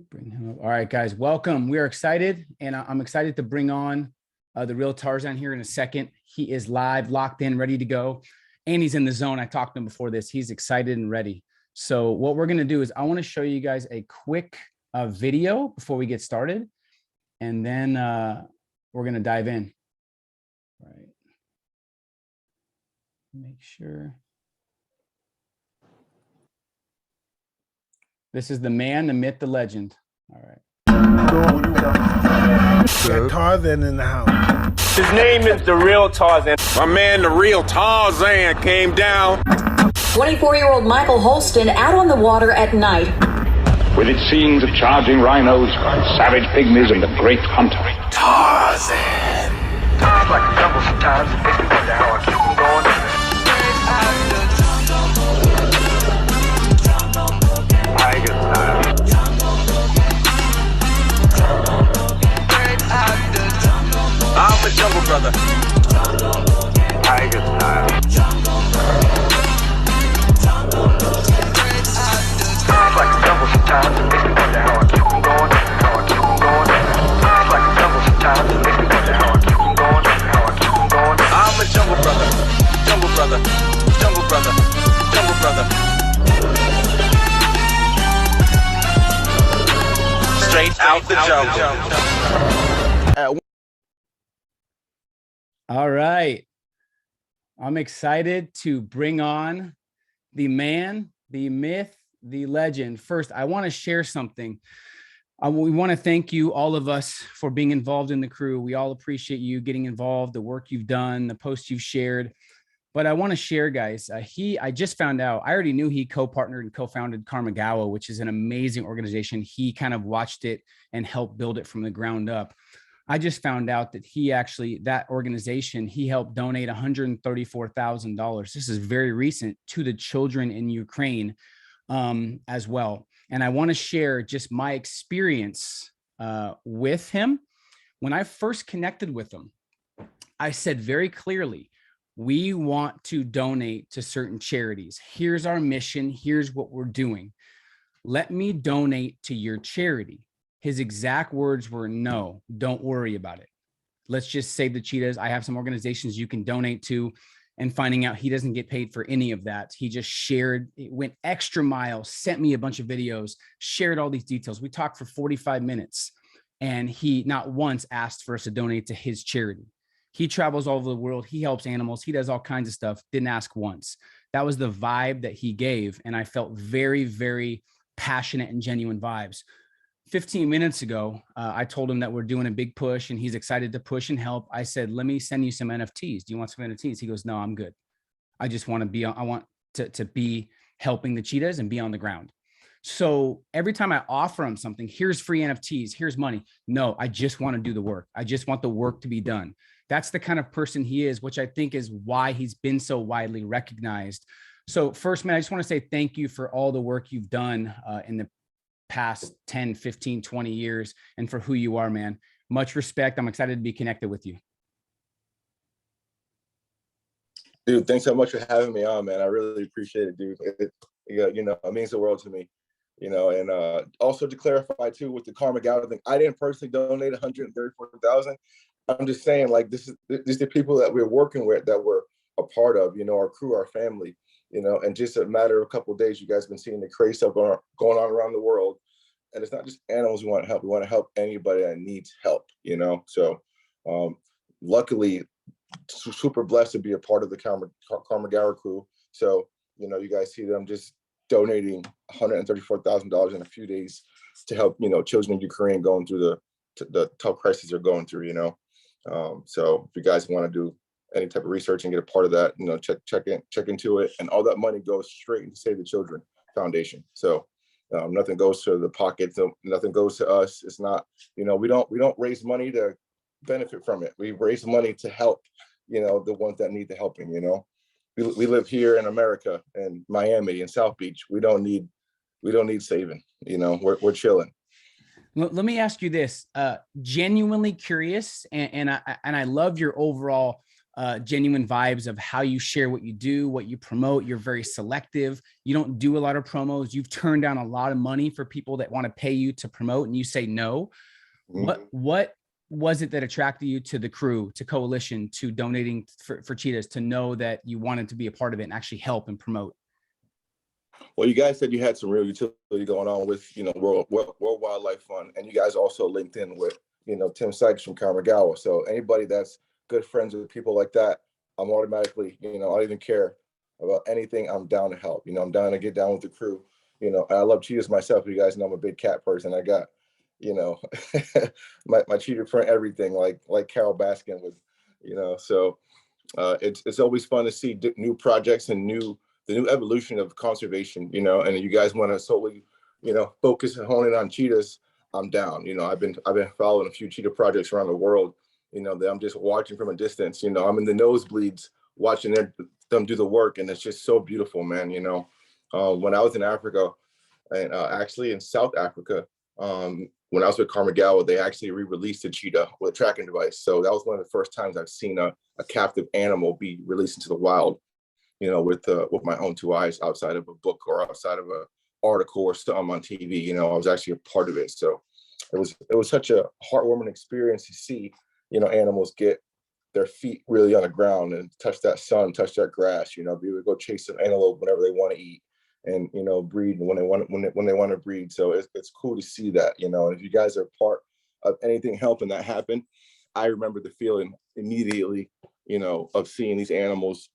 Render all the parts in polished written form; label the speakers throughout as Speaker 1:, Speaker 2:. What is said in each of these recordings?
Speaker 1: Bring him up. All right, guys, welcome. We are excited, and I'm excited to bring on the Real Tarzan here in a second. He is live, locked in, ready to go, and he's in the zone. I talked to him before this. He's excited and ready. So what we're going to do is I want to show you guys a quick video before we get started, and then we're going to dive in. All right. Make sure. This is the man, the myth, the legend. All right.
Speaker 2: Got Tarzan in the house.
Speaker 3: His name is the Real Tarzann.
Speaker 4: My man, the Real Tarzan, came down.
Speaker 5: 24-year-old Michael Holston out on the water at night.
Speaker 6: With its scenes of charging rhinos, savage pygmies, and the great hunter.
Speaker 3: Tarzan. Times like a jungle sometimes. It makes me wonder how I keep from going under. Tiger style. I'm a jungle brother. Tiger style. Times like a jungle sometimes. It makes me wonder how I keep from going under. How I keep from going under. Times like a jungle sometimes. It makes me wonder how I keep from going under. How I keep from going under. I'm a jungle brother. Jungle brother. Jungle brother. Jungle brother. Straight out the jungle.
Speaker 1: All right. I'm excited to bring on the man, the myth, the legend. First, I want to share something. We want to thank you, all of us, for being involved in the crew. We all appreciate you getting involved, the work you've done, the posts you've shared. But I want to share, guys, I just found out, I already knew he co-partnered and co-founded Karmagawa, which is an amazing organization. He kind of watched it and helped build it from the ground up. I just found out that he actually, that organization, he helped donate $134,000. This is very recent, to the children in Ukraine as well. And I want to share just my experience with him. When I first connected with him, I said very clearly, we want to donate to certain charities. Here's our mission. Here's what we're doing. Let me donate to your charity. His exact words were, no, don't worry about it. Let's just save the cheetahs. I have some organizations you can donate to. And finding out he doesn't get paid for any of that. He just shared, it went extra miles, sent me a bunch of videos, shared all these details. We talked for 45 minutes and he not once asked for us to donate to his charity. He travels all over the world. He helps animals. He does all kinds of stuff. Didn't ask once. That was the vibe that he gave. And I felt very, very passionate and genuine vibes. 15 minutes ago, I told him that we're doing a big push and he's excited to push and help. I said, let me send you some NFTs. Do you want some NFTs? He goes, no, I'm good. I just want to be, I want to be helping the cheetahs and be on the ground. So every time I offer him something, here's free NFTs, here's money. No, I just want to do the work. I just want the work to be done. That's the kind of person he is, which I think is why he's been so widely recognized. So first, man, I just want to say thank you for all the work you've done in the past 10, 15, 20 years and for who you are, man. Much respect. I'm excited to be connected with you.
Speaker 7: Dude, thanks so much for having me on, man. I really appreciate it, dude. It means the world to me, and also to clarify too, with the Karmagawa thing, I didn't personally donate $134,000. I'm just saying, like, these are the people that we're working with, that we're a part of, our crew, our family, and just a matter of a couple of days, you guys have been seeing the crazy stuff going on around the world. And it's not just animals we want to help. We want to help anybody that needs help, So luckily, super blessed to be a part of the Karmagawa crew. So, you guys see them just donating $134,000 in a few days to help, children in Ukraine going through the tough crisis they're going through, So if you guys want to do any type of research and get a part of that, check into it. And all that money goes straight into Save the Children Foundation. So nothing goes to the pockets, nothing goes to us. It's not, we don't raise money to benefit from it. We raise money to help, the ones that need the helping, We live here in America, in Miami, in South Beach. We don't need saving, we're chilling.
Speaker 1: Let me ask you this, genuinely curious, and I love your overall genuine vibes of how you share what you do, what you promote. You're very selective. You don't do a lot of promos. You've turned down a lot of money for people that want to pay you to promote, and you say no. What was it that attracted you to the crew, to Coalition, to donating for cheetahs, to know that you wanted to be a part of it and actually help and promote?
Speaker 7: Well, you guys said you had some real utility going on with, World Wildlife Fund, and you guys also linked in with, Tim Sykes from Karamagawa. So anybody that's good friends with people like that, I'm automatically, I don't even care about anything. I'm down to help. I'm down to get down with the crew. I love cheetahs myself. You guys know I'm a big cat person. I got, my cheetah print everything like Carol Baskin with, so it's always fun to see new projects and the new evolution of conservation, and you guys want to solely, focus and hone in on cheetahs. I'm down. I've been following a few cheetah projects around the world, that I'm just watching from a distance. I'm in the nosebleeds watching them do the work, and it's just so beautiful, man. When I was in Africa, and actually in South Africa, when I was with Karamagawa, they actually re-released a cheetah with a tracking device. So that was one of the first times I've seen a captive animal be released into the wild, with my own two eyes, outside of a book or outside of a article or something on TV. I was actually a part of it. So it was such a heartwarming experience to see, animals get their feet really on the ground and touch that sun, touch that grass, be able to go chase some antelope whenever they want to eat, and breed when they want to breed. So it's cool to see that, and if you guys are part of anything helping that happen, I remember the feeling immediately, of seeing these animals,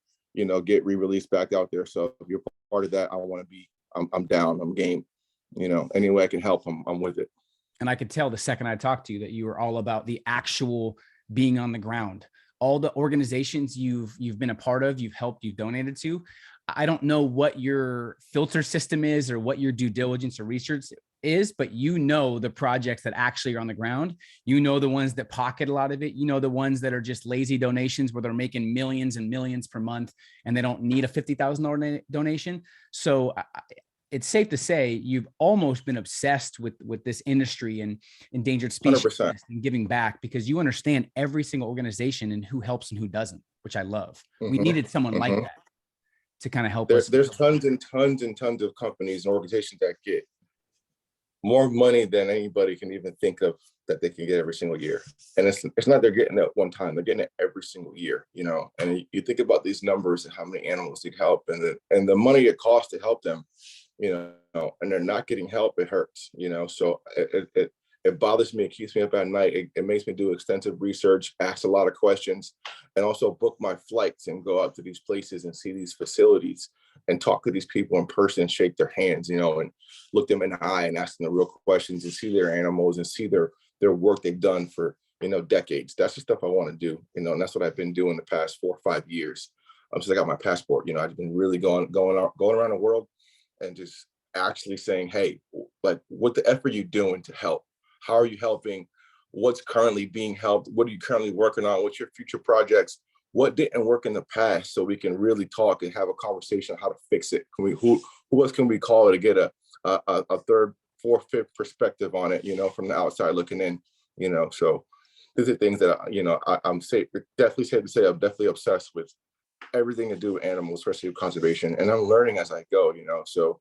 Speaker 7: get re-released back out there. So if you're part of that, I want to be, I'm down, I'm game, any way I can help, I'm with it.
Speaker 1: And I could tell the second I talked to you that you were all about the actual being on the ground. All the organizations you've been a part of, you've helped, you've donated to. I don't know what your filter system is or what your due diligence or research is, but the projects that actually are on the ground, the ones that pocket a lot of it, the ones that are just lazy donations where they're making millions and millions per month and they don't need a $50,000 donation. So it's safe to say you've almost been obsessed with this industry and endangered species
Speaker 7: 100%.
Speaker 1: And giving back, because you understand every single organization and who helps and who doesn't, which I love. We needed someone like that to kind of help us.
Speaker 7: There's tons and tons and tons of companies and organizations that get more money than anybody can even think of that they can get every single year. And it's not they're getting it one time, they're getting it every single year, and you think about these numbers and how many animals need help and the money it costs to help them, and they're not getting help, it hurts, so it bothers me. It keeps me up at night. It makes me do extensive research, ask a lot of questions, and also book my flights and go out to these places and see these facilities and talk to these people in person, shake their hands, and look them in the eye and ask them the real questions and see their animals and see their work they've done for, decades. That's the stuff I want to do, and that's what I've been doing the past 4 or 5 years. Since I got my passport, I've been really going around the world and just actually saying, hey, like, what the F are you doing to help? How are you helping? What's currently being helped? What are you currently working on? What's your future projects? What didn't work in the past, so we can really talk and have a conversation on how to fix it? Who else can we call to get a third, fourth, fifth perspective on it, from the outside looking in, so these are things that, I'm definitely safe to say I'm definitely obsessed with everything to do with animals, especially with conservation. And I'm learning as I go, so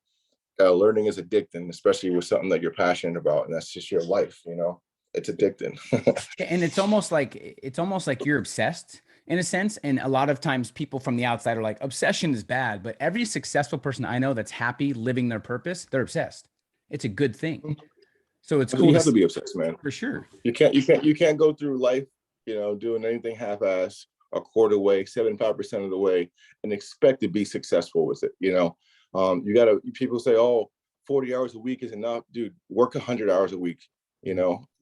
Speaker 7: learning is addicting, especially with something that you're passionate about, and that's just your life. It's addicting.
Speaker 1: And it's almost like you're obsessed in a sense. And a lot of times people from the outside are like, obsession is bad, but every successful person I know that's happy living their purpose, they're obsessed. It's a good thing. So it's cool.
Speaker 7: You have to be obsessed, man.
Speaker 1: For sure.
Speaker 7: You can't go through life, doing anything half-ass, a quarter way, 75% of the way, and expect to be successful with it. People say, oh, 40 hours a week is enough. Dude, work 100 hours a week.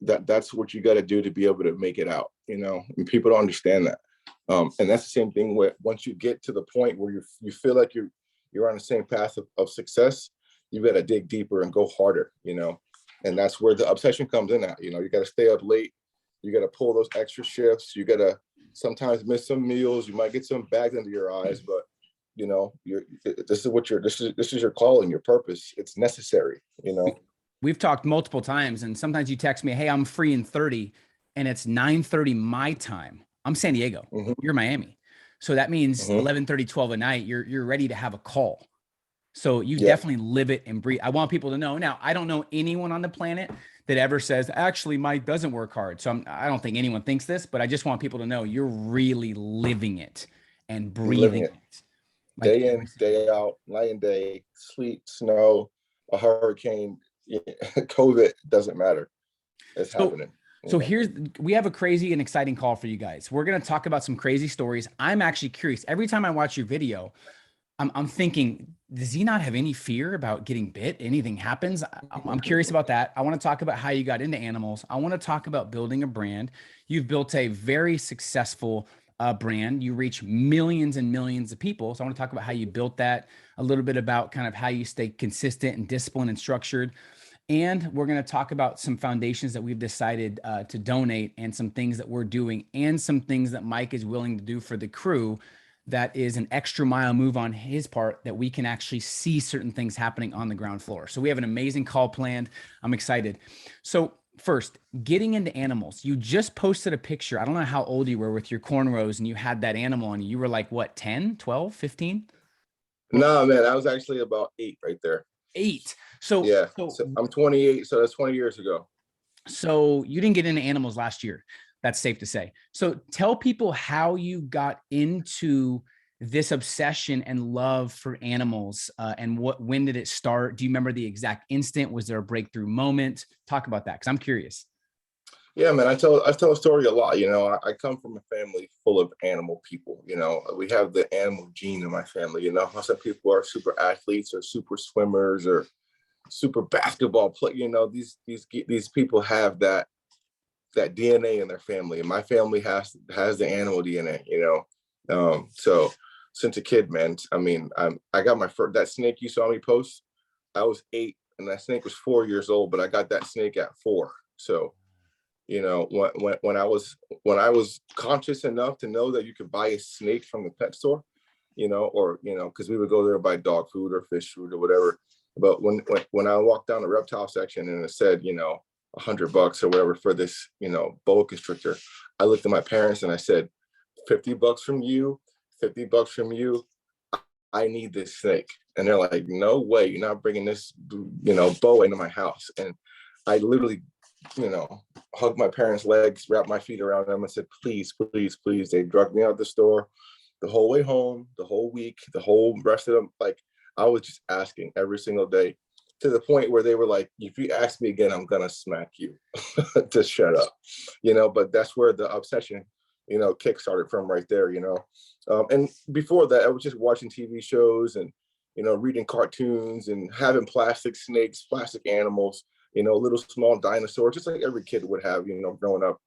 Speaker 7: That's what you got to do to be able to make it out, and people don't understand that. And that's the same thing where once you get to the point where you feel like you're on the same path of success, you got to dig deeper and go harder, and that's where the obsession comes in at. You got to stay up late. You got to pull those extra shifts. You got to sometimes miss some meals. You might get some bags under your eyes, but this is your calling, your purpose. It's necessary,
Speaker 1: We've talked multiple times, and sometimes you text me, hey, I'm free in 30, and it's 9:30 my time. I'm San Diego. You're Miami. So that means
Speaker 7: Mhm.
Speaker 1: 11:30, 12 at night, you're ready to have a call. So you
Speaker 7: Yeah.
Speaker 1: definitely live it and breathe. I want people to know. Now, I don't know anyone on the planet that ever says, actually, Mike doesn't work hard. So I don't think anyone thinks this, but I just want people to know you're really living it and
Speaker 7: I'm living
Speaker 1: breathing
Speaker 7: it
Speaker 1: it. Like
Speaker 7: day
Speaker 1: every
Speaker 7: in,
Speaker 1: single
Speaker 7: day
Speaker 1: day.
Speaker 7: out, night and day, sleet, snow, a hurricane, COVID, doesn't matter. It's
Speaker 1: So
Speaker 7: happening. You
Speaker 1: So
Speaker 7: know?
Speaker 1: we have a crazy and exciting call for you guys. We're going to talk about some crazy stories. I'm actually curious. Every time I watch your video, I'm thinking, does he not have any fear about getting bit? Anything happens? I'm curious about that. I want to talk about how you got into animals. I want to talk about building a brand. You've built a very successful brand. You reach millions and millions of people. So I want to talk about how you built that, a little bit about kind of how you stay consistent and disciplined and structured. And we're going to talk about some foundations that we've decided to donate and some things that we're doing and some things that Mike is willing to do for the crew that is an extra mile move on his part that we can actually see certain things happening on the ground floor. So we have an amazing call planned. I'm excited. So first, getting into animals. You just posted a picture. I don't know how old you were with your cornrows and you had that animal and you were like, what, 10, 12, 15?
Speaker 7: No, man, I was actually about 8 right there.
Speaker 1: 8. So,
Speaker 7: Yeah.
Speaker 1: so
Speaker 7: So I'm 28, so that's 20 years ago.
Speaker 1: So you didn't get into animals last year. That's safe to say. So tell people how you got into this obsession and love for animals, and when did it start? Do you remember the exact instant? Was there a breakthrough moment? Talk about that, because I'm curious.
Speaker 7: Yeah, man, I tell a story a lot. I come from a family full of animal people. We have the animal gene in my family. Some people are super athletes or super swimmers or super basketball play. These people have that DNA in their family, and my family has the animal DNA. So since a kid, man, I mean, I got my first that snake you saw me post. I was 8, and that snake was 4 years old, but I got that snake at 4. So when I was conscious enough to know that you could buy a snake from the pet store, or because we would go there and buy dog food or fish food or whatever. But when I walked down the reptile section and it said, $100 or whatever for this, boa constrictor, I looked at my parents and I said, $50 from you, $50 from you. I need this snake. And they're like, no way, you're not bringing this, boa into my house. And I literally, hugged my parents' legs, wrapped my feet around them and said, please, please, please. They drugged me out the store the whole way home, the whole week, the whole rest of them. Like, I was just asking every single day, to the point where they were like, if you ask me again, I'm going to smack you to shut up, but that's where the obsession, kick started from right there, and before that, I was just watching TV shows and, reading cartoons and having plastic snakes, plastic animals, little small dinosaurs, just like every kid would have, growing up.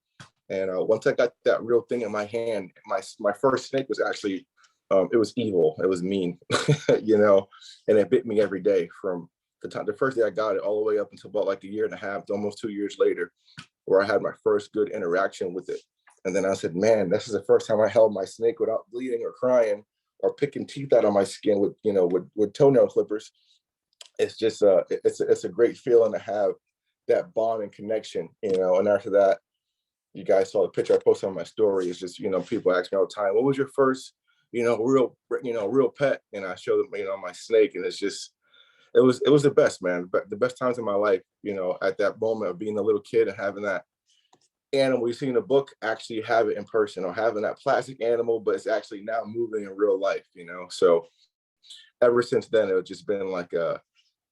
Speaker 7: And once I got that real thing in my hand, my first snake was actually, it was evil. It was mean, and it bit me every day from the first day I got it all the way up until about like a year and a half, almost 2 years later, where I had my first good interaction with it. And then I said, man, this is the first time I held my snake without bleeding or crying or picking teeth out of my skin with toenail clippers. It's just it's a great feeling to have that bond and connection, and after that, you guys saw the picture I posted on my story. It's just, people ask me all the time, what was your first, real pet? And I showed them, my snake, and it's just, it was the best, man. But the best times in my life, at that moment of being a little kid and having that animal you see in the book, actually have it in person, or having that plastic animal, but it's actually now moving in real life, So ever since then, it's just been like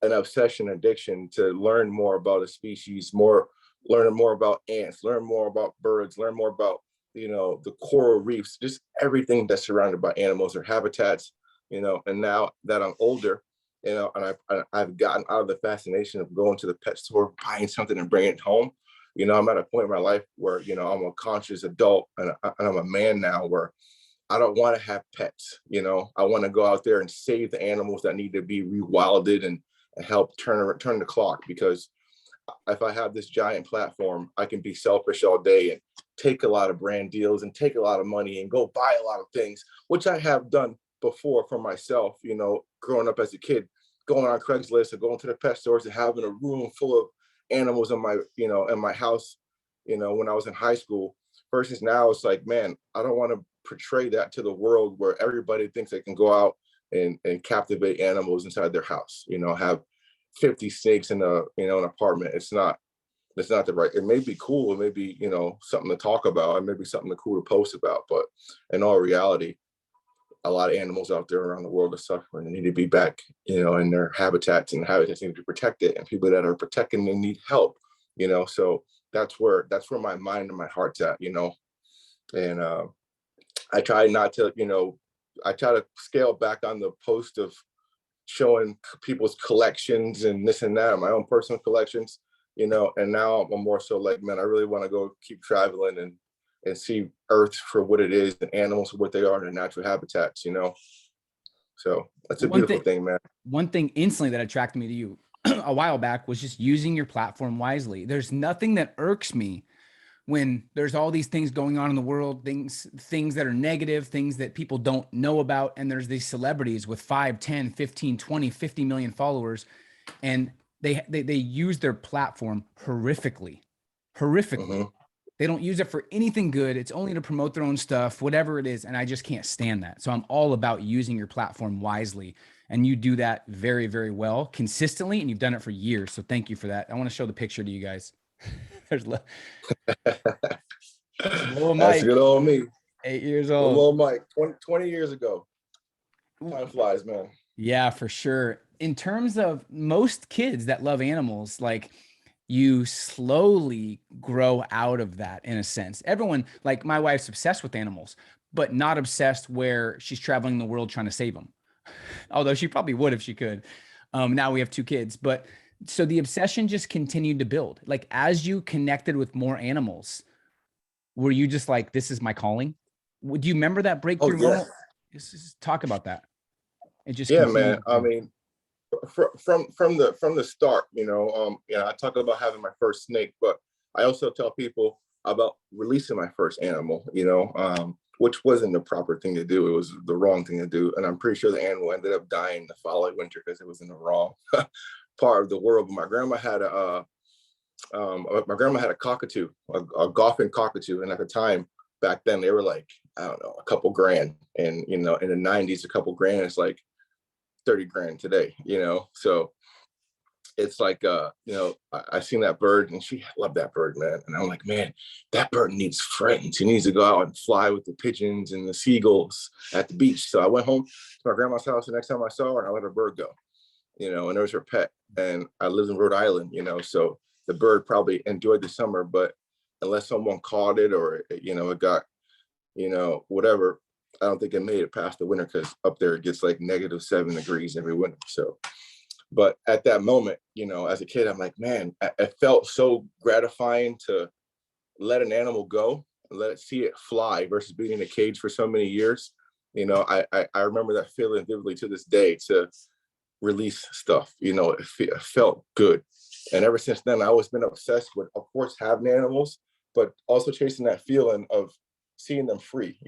Speaker 7: an obsession, addiction to learn more about a species, learn more about ants, learn more about birds, learn more about, the coral reefs, just everything that's surrounded by animals or habitats, and now that I'm older, and I've gotten out of the fascination of going to the pet store, buying something and bringing it home. I'm at a point in my life where, I'm a conscious adult, and I'm a man now, where I don't want to have pets. I want to go out there and save the animals that need to be rewilded and help turn the clock, because if I have this giant platform, I can be selfish all day and take a lot of brand deals and take a lot of money and go buy a lot of things, which I have done before for myself, growing up as a kid, going on Craigslist or going to the pet stores and having a room full of animals in my house, when I was in high school, versus now it's like, man, I don't want to portray that to the world where everybody thinks they can go out and captivate animals inside their house, have 50 snakes in an apartment. It's not the right, it may be cool, it may be, something to talk about, it may be something cool to post about, but in all reality, a lot of animals out there around the world are suffering and need to be back, in their habitats, and habitats need to be protected, and people that are protecting them need help, so that's where my mind and my heart's at, and I try not to, I try to scale back on the post of showing people's collections and this and that, my own personal collections, and now I'm more so like, man, I really want to go keep traveling and see Earth for what it is, and animals for what they are in their natural habitats, so that's a beautiful thing, man.
Speaker 1: One thing instantly that attracted me to you a while back was just using your platform wisely. There's nothing that irks me when there's all these things going on in the world, things that are negative, things that people don't know about. And there's these celebrities with 5, 10, 15, 20, 50 million followers. And they use their platform horrifically. Mm-hmm. They don't use it for anything good. It's only to promote their own stuff, whatever it is. And I just can't stand that. So I'm all about using your platform wisely. And you do that very, very well, consistently. And you've done it for years. So thank you for that. I want to show the picture to you guys. There's little Mike.
Speaker 7: That's good old me.
Speaker 1: 8 years old.
Speaker 7: Little Mike, 20 years ago. Time flies, man.
Speaker 1: Yeah, for sure. In terms of most kids that love animals, like, you slowly grow out of that in a sense. Everyone, like my wife's obsessed with animals, but not obsessed where she's traveling the world trying to save them. Although she probably would if she could. Now we have 2 kids, but so the obsession just continued to build. Like, as you connected with more animals, were you just like, this is my calling? Do you remember that breakthrough moment? Just talk about that. It just,
Speaker 7: yeah, man. I mean, from the start, I talk about having my first snake, but I also tell people about releasing my first animal, which wasn't the proper thing to do. It was the wrong thing to do. And I'm pretty sure the animal ended up dying the following winter because it was in the wrong part of the world. But my grandma had a cockatoo, a golfing cockatoo. And at the time, back then, they were like, I don't know, a couple grand. And, in the 90s, a couple grand is like 30 grand today, so it's like, I seen that bird, and she loved that bird, man. And I'm like, man, that bird needs friends. He needs to go out and fly with the pigeons and the seagulls at the beach. So I went home to my grandma's house. The next time I saw her, I let her bird go, and it was her pet. And I lived in Rhode Island, so the bird probably enjoyed the summer, but unless someone caught it or, it got, whatever, I don't think it made it past the winter, because up there it gets like -7 degrees every winter. So, but at that moment, as a kid, I'm like, man, it felt so gratifying to let an animal go and let it see it fly versus being in a cage for so many years. I remember that feeling vividly to this day, to release stuff. It felt good. And ever since then, I've always been obsessed with, of course, having animals, but also chasing that feeling of seeing them free,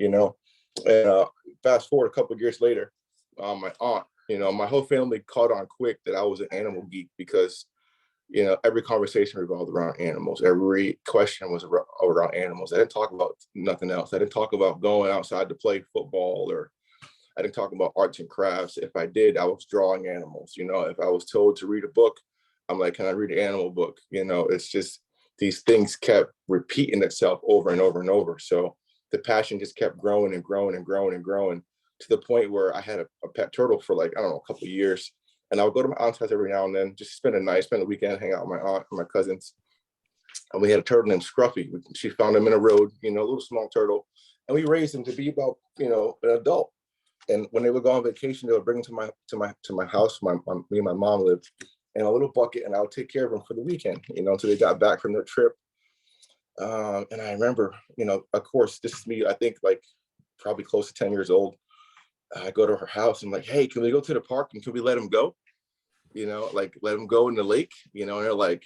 Speaker 7: And fast forward a couple of years later, my aunt, my whole family caught on quick that I was an animal geek, because, every conversation revolved around animals. Every question was around animals. I didn't talk about nothing else. I didn't talk about going outside to play football, or I didn't talk about arts and crafts. If I did, I was drawing animals. If I was told to read a book, I'm like, can I read an animal book? It's just, these things kept repeating itself over and over and over. So the passion just kept growing and growing and growing and growing, to the point where I had a pet turtle for like, I don't know, a couple of years. And I would go to my aunt's house every now and then, just spend the weekend, hang out with my aunt and my cousins. And we had a turtle named Scruffy. She found him in a road, a little small turtle. And we raised him to be about, an adult. And when they would go on vacation, they would bring him to my house. Me and my mom lived in a little bucket, and I would take care of him for the weekend, until they got back from their trip. And I remember, of course, this is me, I think like probably close to 10 years old. I go to her house. I'm like, hey, can we go to the park and can we let him go? Like let him go in the lake, and they're like,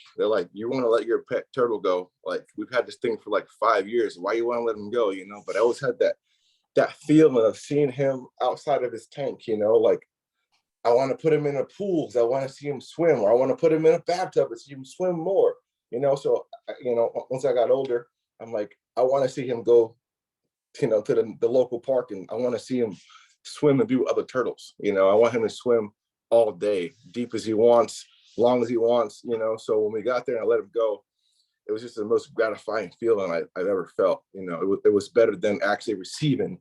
Speaker 7: you want to let your pet turtle go? Like, we've had this thing for like 5 years. Why you want to let him go? But I always had that feeling of seeing him outside of his tank, like, I want to put him in a pool because I want to see him swim, or I want to put him in a bathtub and see him swim more. So, once I got older, I'm like, I want to see him go to the local park, and I want to see him swim and be with other turtles. I want him to swim all day, deep as he wants, long as he wants. So when we got there and I let him go, it was just the most gratifying feeling I've ever felt. It was better than actually receiving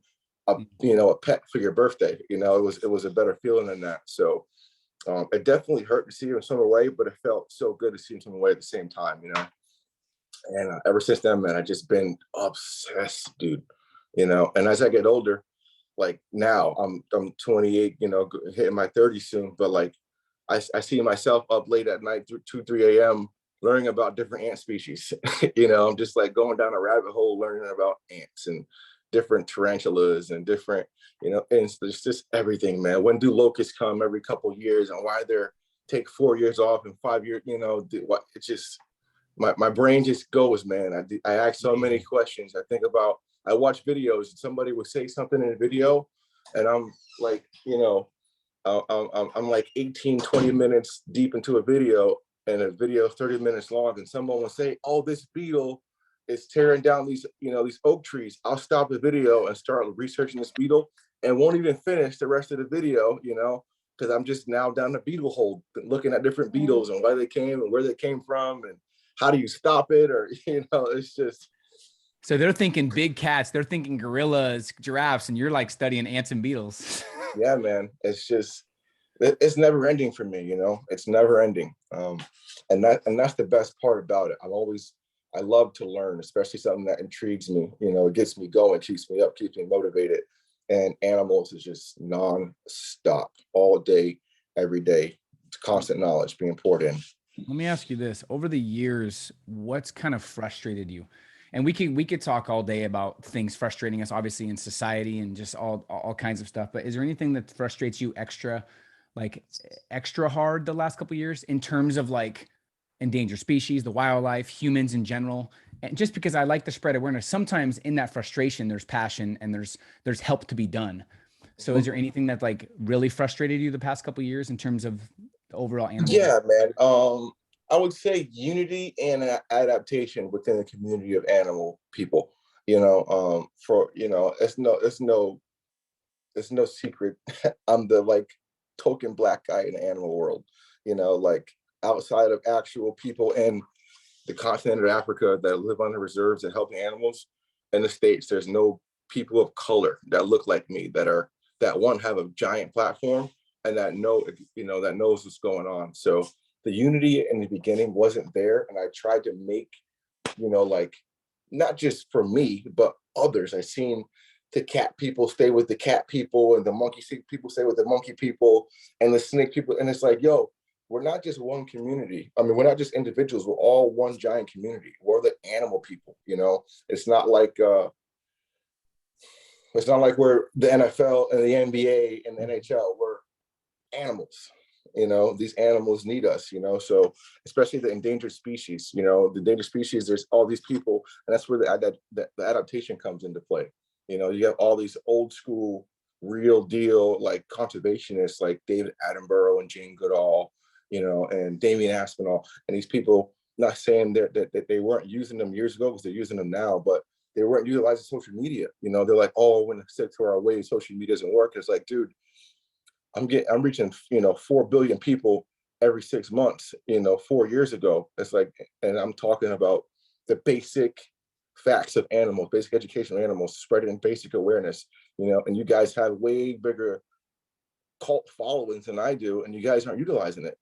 Speaker 7: a pet for your birthday. It was a better feeling than that. So it definitely hurt to see him swim away, but it felt so good to see him swim away at the same time. And ever since then, man, I've just been obsessed, dude. And as I get older, like now I'm 28, hitting my 30s soon, but like I see myself up late at night through 2, 3 a.m. learning about different ant species. I'm just like going down a rabbit hole learning about ants and different tarantulas and different, and it's just everything, man. When do locusts come every couple of years, and why they're take 4 years off and 5 years, what it's just my brain just goes, man. I ask so many questions. I watch videos and somebody would say something in a video and I'm like, I'm like 18, 20 minutes deep into a video, and a video 30 minutes long, and someone will say, oh, this beetle is tearing down these oak trees. I'll stop the video and start researching this beetle and won't even finish the rest of the video, because I'm just now down the beetle hole, looking at different beetles and why they came and where they came from and how do you stop it, or it's just.
Speaker 1: So they're thinking big cats, they're thinking gorillas, giraffes, and you're like studying ants and beetles.
Speaker 7: Yeah, man. It's never ending for me, it's never ending. And that's the best part about it. I love to learn, especially something that intrigues me. It gets me going, keeps me up, keeps me motivated. And animals is just non-stop, all day, every day. It's constant knowledge being poured in.
Speaker 1: Let me ask you this. Over the years, what's kind of frustrated you? And we could talk all day about things frustrating us, obviously, in society and just all kinds of stuff. But is there anything that frustrates you extra hard the last couple of years in terms of like endangered species, the wildlife, humans in general? And just because I like to spread awareness, sometimes in that frustration, there's passion and there's help to be done. So is there anything that like really frustrated you the past couple of years in terms of the overall animal?
Speaker 7: Yeah, man. I would say unity and adaptation within the community of animal people. It's no secret. I'm the like token black guy in the animal world. Like outside of actual people in the continent of Africa that live on the reserves and helping animals in the States, there's no people of color that look like me that have a giant platform and that knows what's going on. So the unity in the beginning wasn't there, and I tried to make, like not just for me but others. I seen the cat people stay with the cat people, and the monkey people stay with the monkey people, and the snake people, and it's like, yo, we're not just one community. I mean, we're not just individuals. We're all one giant community. We're the animal people. It's not like we're the NFL and the NBA and the NHL. We're animals. These animals need us. So especially the endangered species. The endangered species. There's all these people, and that's where the adaptation comes into play. You have all these old school, real deal like conservationists like David Attenborough and Jane Goodall, and Damien Aspinall, and these people. Not saying that they weren't using them years ago, because they're using them now, but they weren't utilizing social media. They're like, oh, when it's 6 hour away, social media doesn't work. It's like, dude, I'm reaching 4 billion people every 6 months. 4 years ago, it's like, and I'm talking about the basic facts of animals, basic education of animals, spreading basic awareness. And you guys have way bigger cult followings than I do, and you guys aren't utilizing it.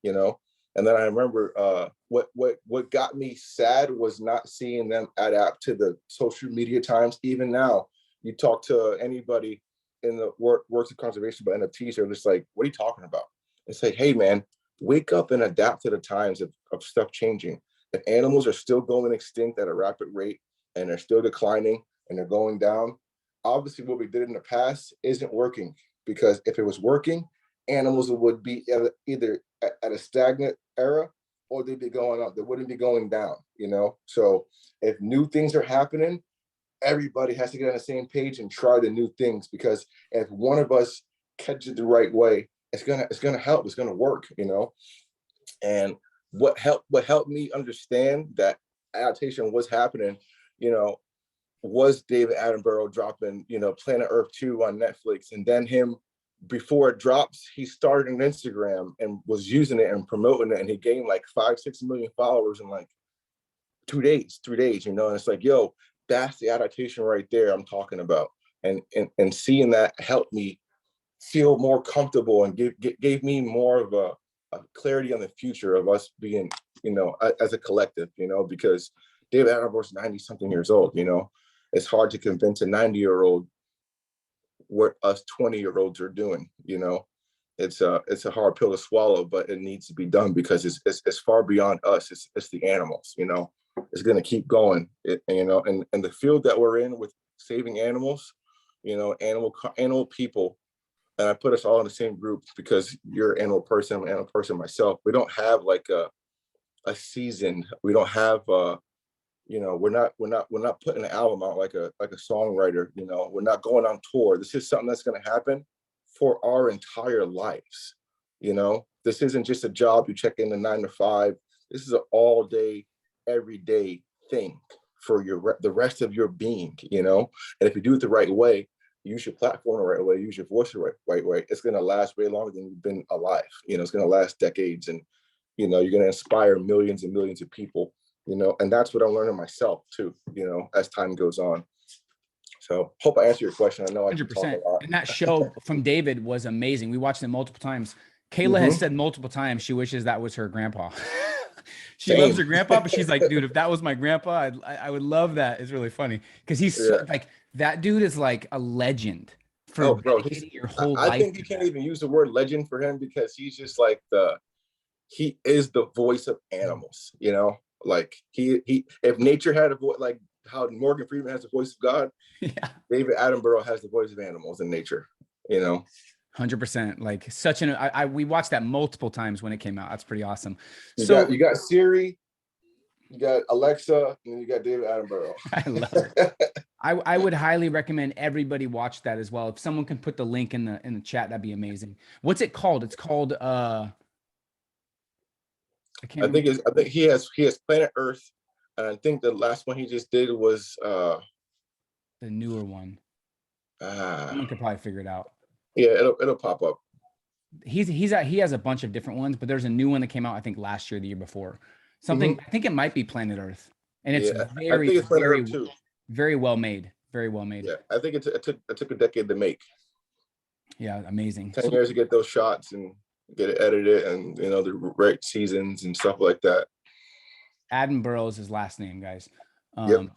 Speaker 7: And then I remember what got me sad was not seeing them adapt to the social media times. Even now, you talk to anybody in the works of conservation about NFTs, they're just like, what are you talking about? It's like, hey man, wake up and adapt to the times of stuff changing. If animals are still going extinct at a rapid rate and they're still declining and they're going down, obviously what we did in the past isn't working, because if it was working, animals would be either at a stagnant era or they'd be going up. They wouldn't be going down, So if new things are happening, everybody has to get on the same page and try the new things, because if one of us catches it the right way, it's gonna help. It's gonna work, And what helped me understand that adaptation was happening, was David Attenborough dropping, Planet Earth 2 on Netflix, and then him, before it drops, he started an Instagram and was using it and promoting it, and he gained like 5-6 million followers in like 2 days, 3 days, and it's like, yo, that's the adaptation right there I'm talking about. And seeing that helped me feel more comfortable and gave me more of a clarity on the future of us being, as a collective, because David Attenborough's 90 something years old, it's hard to convince a 90-year-old what us 20-year-olds are doing. It's a hard pill to swallow, but it needs to be done because it's far beyond us. It's the animals. It's going to keep going. And the field that we're in with saving animals, animal people, and I put us all in the same group because you're an animal person, I'm an animal person myself. We don't have like a season. We don't have we're not putting an album out like a songwriter. We're not going on tour. This is something that's going to happen for our entire lives. This isn't just a job you check in the 9 to 5. This is an all day, everyday thing for the rest of your being. And if you do it the right way, use your platform the right way, use your voice the right way, it's going to last way longer than you've been alive. It's going to last decades, and you're going to inspire millions and millions of people. And that's what I'm learning myself too, as time goes on. So hope I answered your question. I know I
Speaker 1: 100%. And that show from David was amazing. We watched it multiple times. Kayla has said multiple times she wishes that was her grandpa. She loves her grandpa, but she's like, dude, if that was my grandpa, I would love that. It's really funny because he's like, that dude is like a legend for dedicating your whole life.
Speaker 7: I think you can't even use the word legend for him because he's just like he is the voice of animals, like he if nature had a voice, like how Morgan Freeman has the voice of God, David Attenborough has the voice of animals in nature,
Speaker 1: 100%. Like such we watched that multiple times when it came out. That's pretty awesome.
Speaker 7: You got Siri, you got Alexa, and you got David Attenborough.
Speaker 1: I love it. I would highly recommend everybody watch that as well. If someone can put the link in the chat, that'd be amazing. What's it called? It's called I think
Speaker 7: he has Planet Earth, and I think the last one he just did was
Speaker 1: the newer one. Someone could probably figure it out.
Speaker 7: Yeah, it'll pop up.
Speaker 1: He has a bunch of different ones, but there's a new one that came out I think last year, the year before. Something I think it might be Planet Earth, and it's very well made. Very well made.
Speaker 7: Yeah, I think it took a decade to make.
Speaker 1: Yeah, amazing.
Speaker 7: 10 years to get those shots and get it edited, and the right seasons and stuff like that.
Speaker 1: Attenborough is his last name, guys.
Speaker 7: Yep.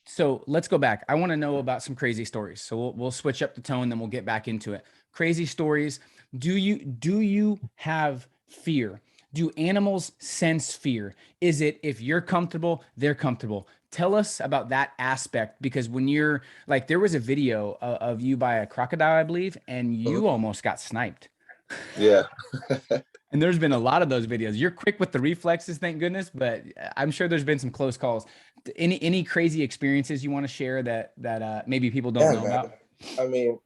Speaker 1: So let's go back. I want to know about some crazy stories. So we'll switch up the tone, then we'll get back into it. Crazy stories. Do you have fear? Do animals sense fear? Is it if you're comfortable, they're comfortable? Tell us about that aspect, because when you're like, there was a video of you by a crocodile, I believe, and you almost got sniped.
Speaker 7: Yeah.
Speaker 1: And there's been a lot of those videos. You're quick with the reflexes, thank goodness, but I'm sure there's been some close calls. Any crazy experiences you want to share that maybe people don't know about?
Speaker 7: I mean,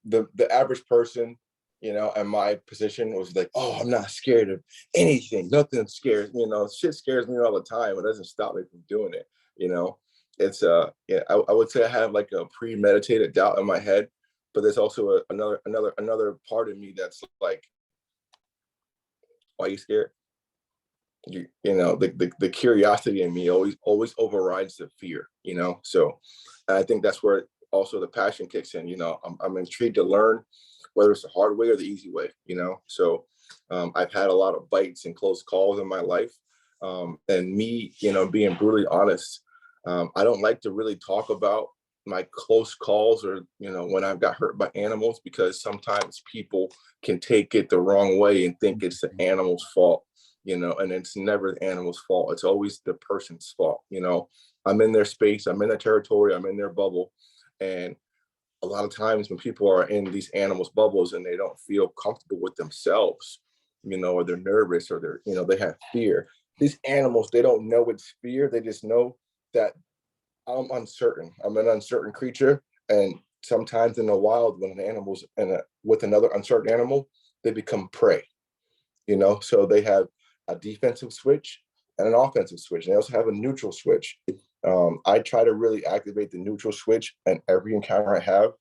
Speaker 7: the average person, in my position was like, oh, I'm not scared of anything. Nothing scares me. Shit scares me all the time. It doesn't stop me from doing it. It's I would say I have like a premeditated doubt in my head, but there's also another part of me that's like, why are you scared? The curiosity in me always overrides the fear, so I think that's where also the passion kicks in. I'm intrigued to learn, whether it's the hard way or the easy way, so I've had a lot of bites and close calls in my life, and me, being brutally honest, I don't like to really talk about my close calls or when I've got hurt by animals, because sometimes people can take it the wrong way and think it's the animal's fault, and it's never the animal's fault. It's always the person's fault. I'm in their space, I'm in their territory, I'm in their bubble, and a lot of times when people are in these animals' bubbles and they don't feel comfortable with themselves, or they're nervous, or they're they have fear. These animals, they don't know it's fear. They just know that I'm uncertain. I'm an uncertain creature, and sometimes in the wild, when an animal's with another uncertain animal, they become prey. So they have a defensive switch and an offensive switch. And they also have a neutral switch. I try to really activate the neutral switch in every encounter I have.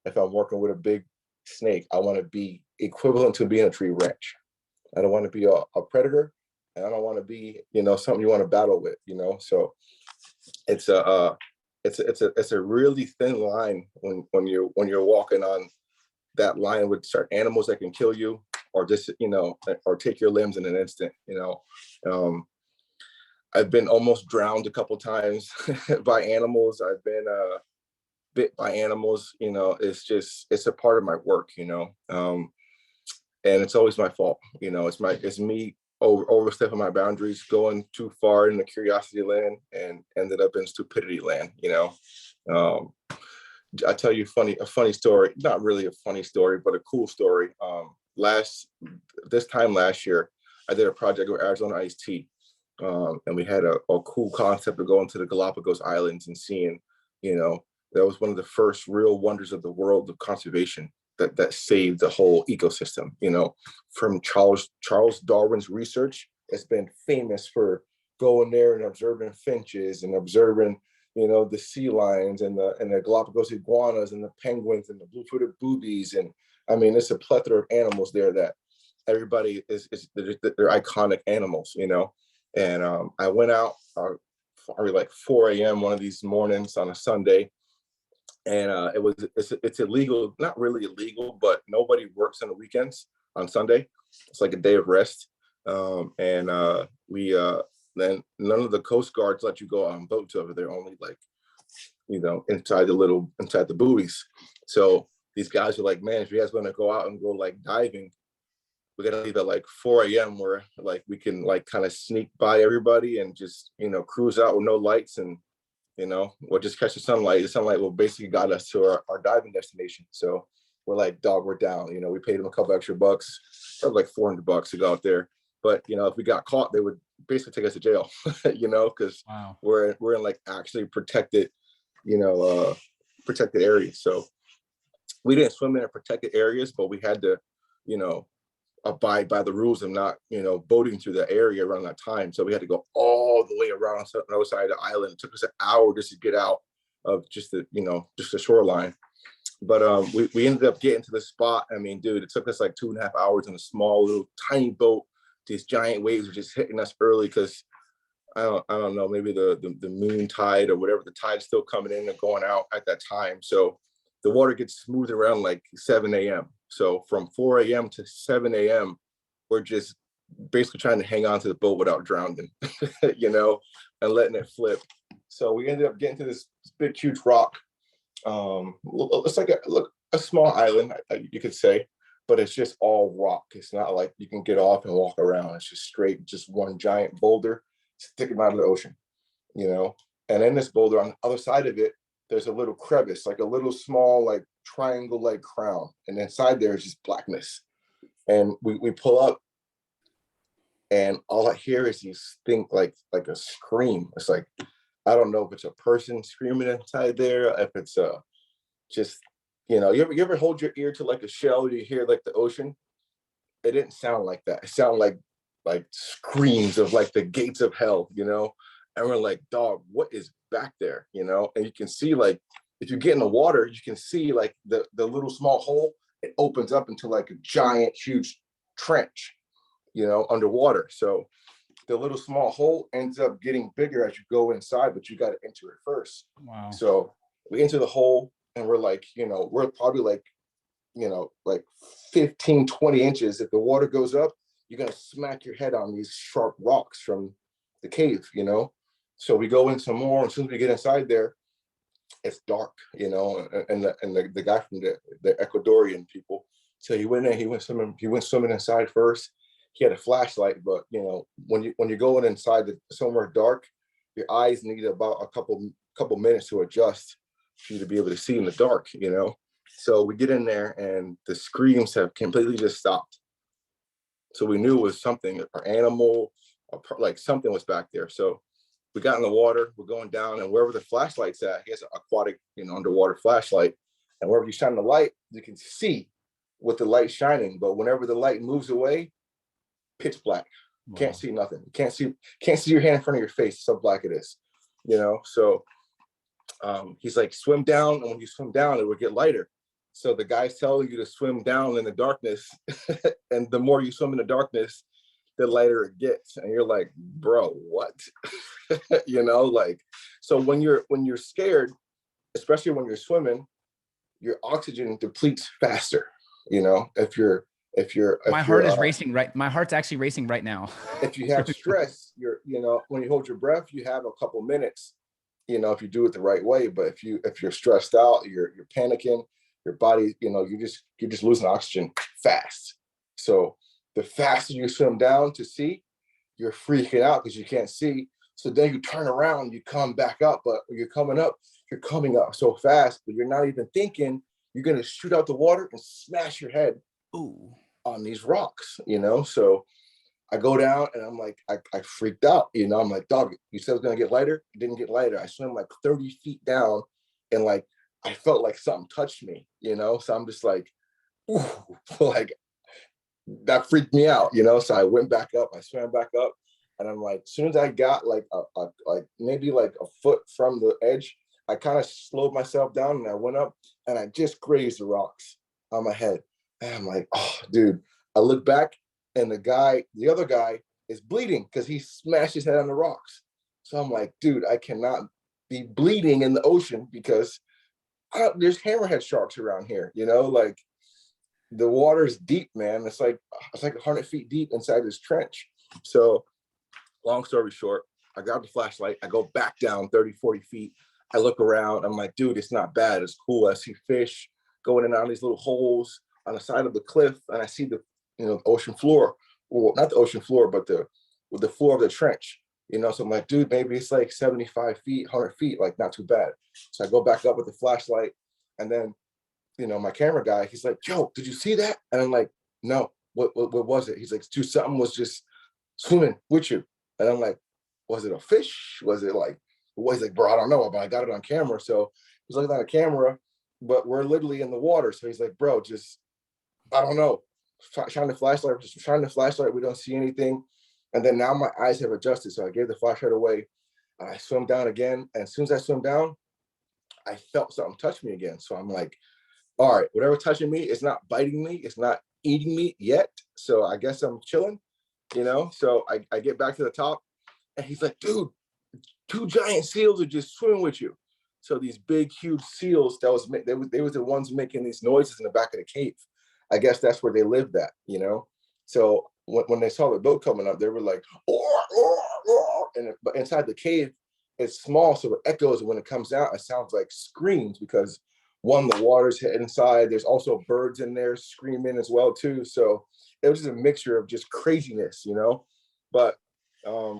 Speaker 7: If I'm working with a big snake, I want to be equivalent to being a tree branch. I don't want to be a predator, and I don't want to be, something you want to battle with, So it's a really thin line when you're walking on that line with certain animals that can kill you, or just, or take your limbs in an instant. I've been almost drowned a couple times by animals. I've been bit by animals. It's a part of my work. And it's always my fault. It's me overstepping my boundaries, going too far in the curiosity land, and ended up in stupidity land. I tell you a funny story, not really a funny story, but a cool story. This time last year, I did a project with Arizona Iced Tea. And we had a cool concept of going to the Galapagos Islands and seeing, that was one of the first real wonders of the world of conservation that saved the whole ecosystem. From Charles Darwin's research, it's been famous for going there and observing finches and observing, the sea lions and the Galapagos iguanas and the penguins and the blue-footed boobies. And I mean, it's a plethora of animals there that everybody they're iconic animals, And I went out probably like 4 a.m. one of these mornings on a Sunday, and it's illegal, not really illegal, but nobody works on the weekends on Sunday. It's like a day of rest, and we then none of the Coast Guards let you go on boats over there, only like inside the buoys. So these guys are like, man, if you guys want to go out and go like diving, we gotta leave at like 4 a.m. where like we can like kind of sneak by everybody and just cruise out with no lights, and we'll just catch the sunlight. The sunlight will basically guide us to our diving destination. So we're like, dog, we're down. We paid them a couple extra bucks, probably like $400 to go out there. But if we got caught, they would basically take us to jail, because
Speaker 1: Wow.
Speaker 7: we're in like actually protected, protected areas. So we didn't swim in protected areas, but we had to, abide by the rules of not, boating through the area around that time. So we had to go all the way around the other side of the island. It took us an hour just to get out of just the shoreline. But we ended up getting to the spot. I mean, dude, it took us like 2.5 hours in a small little tiny boat. These giant waves were just hitting us early because I don't know, maybe the moon tide or whatever, the tide's still coming in and going out at that time. So the water gets smooth around like 7 a.m. So from 4 a.m. to 7 a.m., we're just basically trying to hang on to the boat without drowning, and letting it flip. So we ended up getting to this big, huge rock. It's like a small island, you could say, but it's just all rock. It's not like you can get off and walk around. It's just straight, just one giant boulder sticking out of the ocean, And in this boulder, on the other side of it, there's a little crevice, like a little small, like triangle-like crown. And inside there is just blackness. And we pull up, and all I hear is these things like a scream. It's like, I don't know if it's a person screaming inside there, if it's just, you ever hold your ear to like a shell, you hear like the ocean? It didn't sound like that. It sounded like screams of like the gates of hell, And we're like, dog, what is back there, And you can see, like, if you get in the water, you can see like the little small hole, it opens up into like a giant, huge trench, underwater. So the little small hole ends up getting bigger as you go inside, but you got to enter it first.
Speaker 1: Wow.
Speaker 7: So we enter the hole, and we're like, we're probably like, like 15, 20 inches. If the water goes up, you're going to smack your head on these sharp rocks from the cave, So we go in some more. As soon as we get inside there, it's dark, and the guy from the Ecuadorian people. So he went in, he went swimming inside first. He had a flashlight, but when you're going inside somewhere dark, your eyes need about a couple minutes to adjust for you to be able to see in the dark, So we get in there, and the screams have completely just stopped. So we knew it was something, an animal, like something was back there. So we got in the water, we're going down, and wherever the flashlight's at, he has an aquatic, underwater flashlight. And wherever you shine the light, you can see with the light shining. But whenever the light moves away, pitch black. Wow. Can't see nothing. Can't see your hand in front of your face. So black it is. you know? So he's like, swim down, and when you swim down, it will get lighter. So the guy's telling you to swim down in the darkness, and the more you swim in the darkness, the lighter it gets. And you're like, bro, what? You know, like, so when you're scared, especially when you're swimming, your oxygen depletes faster. You know, if
Speaker 1: my heart is racing right. My heart's actually racing right now.
Speaker 7: If you have stress, you know, when you hold your breath, you have a couple minutes, you know, if you do it the right way. But if you're stressed out, you're panicking, your body, you know, you're just losing oxygen fast. So the faster you swim down to sea, you're freaking out because you can't see. So then you turn around, you come back up, but you're coming up so fast, but you're not even thinking you're going to shoot out the water and smash your head on these rocks, you know? So I go down and I'm like, I freaked out, you know? I'm like, dog, you said it was going to get lighter? It didn't get lighter. I swam like 30 feet down, and like, I felt like something touched me, you know? So I'm just like, ooh, like, that freaked me out, you know? So I went back up, I swam back up, and I'm like, as soon as I got like maybe like a foot from the edge, I kind of slowed myself down, and I went up, and I just grazed the rocks on my head. And I'm like, oh, dude. I look back, and the other guy is bleeding because he smashed his head on the rocks. So I'm like, dude, I cannot be bleeding in the ocean because there's hammerhead sharks around here, you know? Like, the water's deep, man. It's like 100 feet deep inside this trench. So long story short, I grab the flashlight, I go back down 30, 40 feet. I look around, I'm like, dude, it's not bad. It's cool. I see fish going in and out of these little holes on the side of the cliff, and I see the, you know, ocean floor. Well, not the ocean floor, but the floor of the trench, you know? So I'm like, dude, maybe it's like 75 feet, 100 feet, like not too bad. So I go back up with the flashlight, and then, you know, my camera guy, he's like, Joe, did you see that? And I'm like, no, what was it? He's like, dude, something was just swimming with you. And I'm like, was it a fish? Was it like, he's like, bro, I don't know, but I got it on camera. So he's looking at the camera, but we're literally in the water. So he's like, bro, just, I don't know. Shine the flashlight. We don't see anything. And then now my eyes have adjusted. So I gave the flashlight away, and I swim down again. And as soon as I swim down, I felt something touch me again. So I'm like, all right, whatever touching me, it's not biting me. It's not eating me yet. So I guess I'm chilling, you know? So I get back to the top, and he's like, dude, 2 giant seals are just swimming with you. So these big, huge seals, they was the ones making these noises in the back of the cave. I guess that's where they lived at, you know? So when they saw the boat coming up, they were like, but inside the cave, it's small, so it echoes, and when it comes out, it sounds like screams because, one, the water's hit inside. There's also birds in there screaming as well too. So it was just a mixture of just craziness, you know? But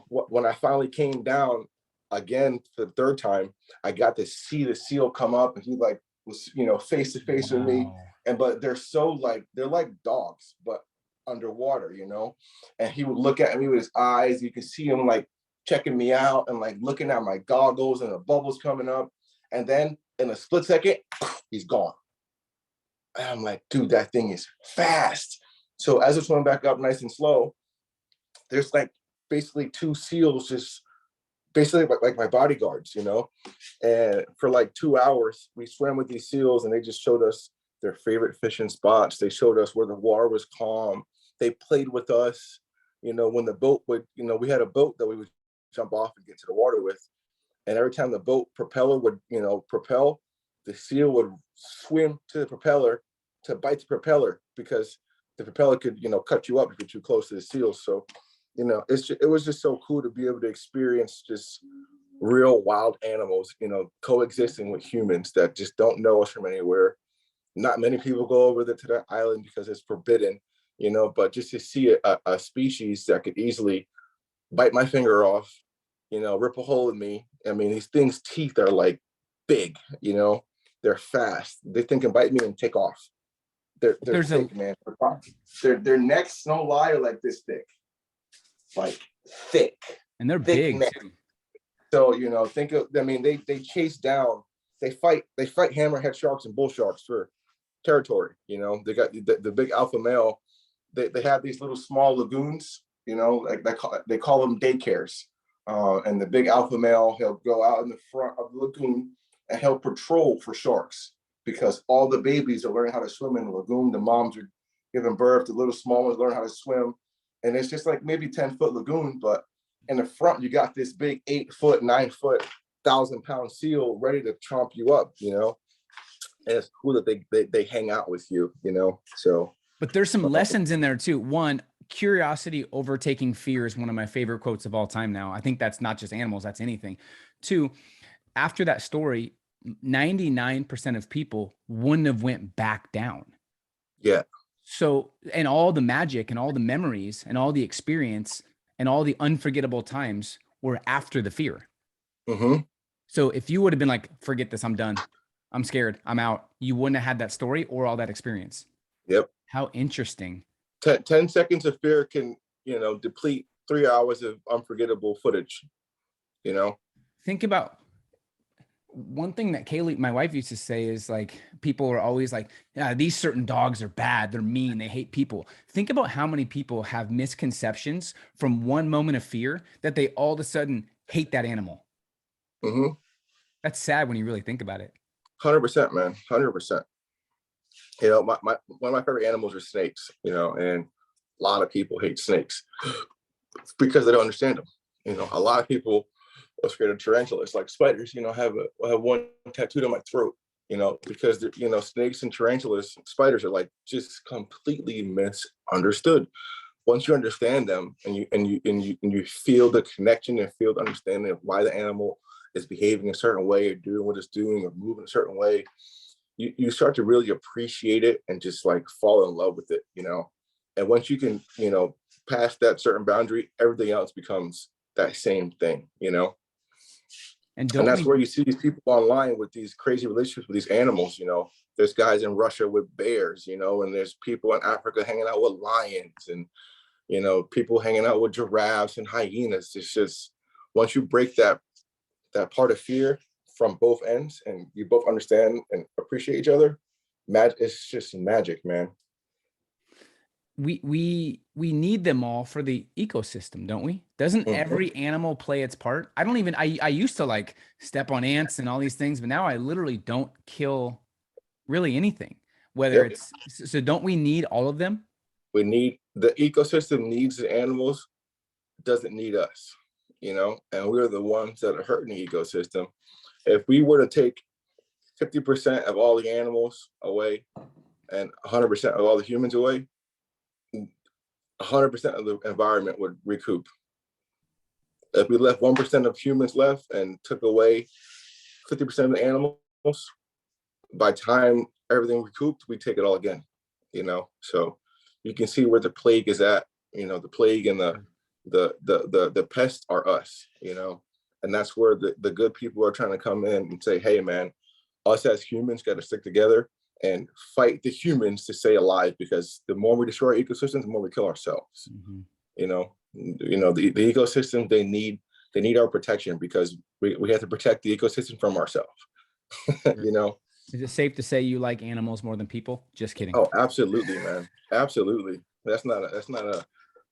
Speaker 7: when I finally came down again for the 3rd time, I got to see the seal come up, and he like was, you know, face to face with me. But they're like dogs, but underwater, you know? And he would look at me with his eyes. You could see him like checking me out and like looking at my goggles, and the bubbles coming up. And then in a split second, he's gone. And I'm like, dude, that thing is fast. So as it's swimming back up nice and slow, there's like basically 2 seals just basically like my bodyguards, you know? And for like 2 hours, we swam with these seals, and they just showed us their favorite fishing spots. They showed us where the water was calm. They played with us. You know, when the boat would, you know, we had a boat that we would jump off and get to the water with. And every time the boat propeller would, you know, propel, the seal would swim to the propeller to bite the propeller, because the propeller could, you know, cut you up if you're too close to the seal. So, you know, it was just so cool to be able to experience just real wild animals, you know, coexisting with humans that just don't know us from anywhere. Not many people go over to that island because it's forbidden, you know, but just to see a species that could easily bite my finger off, you know, rip a hole in me. I mean, these things' teeth are like big, you know, they're fast. They think can bite me and take off. They're thick, man. Their necks, no lie, are like this thick, like thick.
Speaker 1: And they're big
Speaker 7: neck.
Speaker 1: too.
Speaker 7: So, you know, they chase down, they fight hammerhead sharks and bull sharks for territory. You know, they got the big alpha male. They have these little small lagoons, you know, like they call them daycares, And the big alpha male, he'll go out in the front of the lagoon and he'll patrol for sharks because all the babies are learning how to swim in the lagoon. The moms are giving birth, the little small ones learn how to swim. And it's just like maybe 10-foot lagoon, but in the front, you got this big 8-foot, 9-foot, 1,000-pound seal ready to chomp you up, you know? And it's cool that they hang out with you, you know? So.
Speaker 1: But there's some lessons in there too. One, curiosity overtaking fear is one of my favorite quotes of all time now. I think that's not just animals, that's anything. Two, after that story, 99% of people wouldn't have went back down.
Speaker 7: Yeah.
Speaker 1: So, and all the magic and all the memories and all the experience and all the unforgettable times were after the fear.
Speaker 7: Mm-hmm.
Speaker 1: So if you would have been like, forget this, I'm done, I'm scared, I'm out, you wouldn't have had that story or all that experience.
Speaker 7: Yep.
Speaker 1: How interesting.
Speaker 7: 10 seconds of fear can, you know, deplete 3 hours of unforgettable footage, you know?
Speaker 1: Think about one thing that Kaylee, my wife, used to say is like, people are always like, yeah, these certain dogs are bad, they're mean, they hate people. Think about how many people have misconceptions from one moment of fear that they all of a sudden hate that animal.
Speaker 7: Mm-hmm.
Speaker 1: That's sad when you really think about it.
Speaker 7: 100%, man. 100%. You know, one of my favorite animals are snakes, you know, and a lot of people hate snakes because they don't understand them. You know, a lot of people are scared of tarantulas, like spiders, you know, have one tattooed on my throat, you know, because, you know, snakes and tarantulas, spiders are like just completely misunderstood. Once you understand them and you feel the connection and feel the understanding of why the animal is behaving a certain way or doing what it's doing or moving a certain way, you start to really appreciate it and just like fall in love with it, you know. And once you can, you know, pass that certain boundary, everything else becomes that same thing, you know. And that's where you see these people online with these crazy relationships with these animals, you know. There's guys in Russia with bears, you know, and there's people in Africa hanging out with lions and, you know, people hanging out with giraffes and hyenas. It's just, once you break that part of fear from both ends and you both understand and appreciate each other, it's just magic, man.
Speaker 1: We need them all for the ecosystem, don't we? Doesn't every animal play its part? I used to like step on ants and all these things, but now I literally don't kill really anything, whether it's, so don't we need all of them?
Speaker 7: We need, the ecosystem needs the animals, doesn't need us, you know, and we're the ones that are hurting the ecosystem. If we were to take 50% of all the animals away and 100% of all the humans away, 100% of the environment would recoup. If we left 1% of humans left and took away 50% of the animals, by time everything recouped, we take it all again, you know? So you can see where the plague is at, you know, the plague and the pests are us, you know? And that's where the good people are trying to come in and say, hey, man, us as humans got to stick together and fight the humans to stay alive, because the more we destroy ecosystems, the more we kill ourselves. You know, the ecosystems, they need our protection, because we have to protect the ecosystem from ourselves. You know.
Speaker 1: Is it safe to say you like animals more than people? Just kidding.
Speaker 7: Oh, absolutely, man. Absolutely. That's not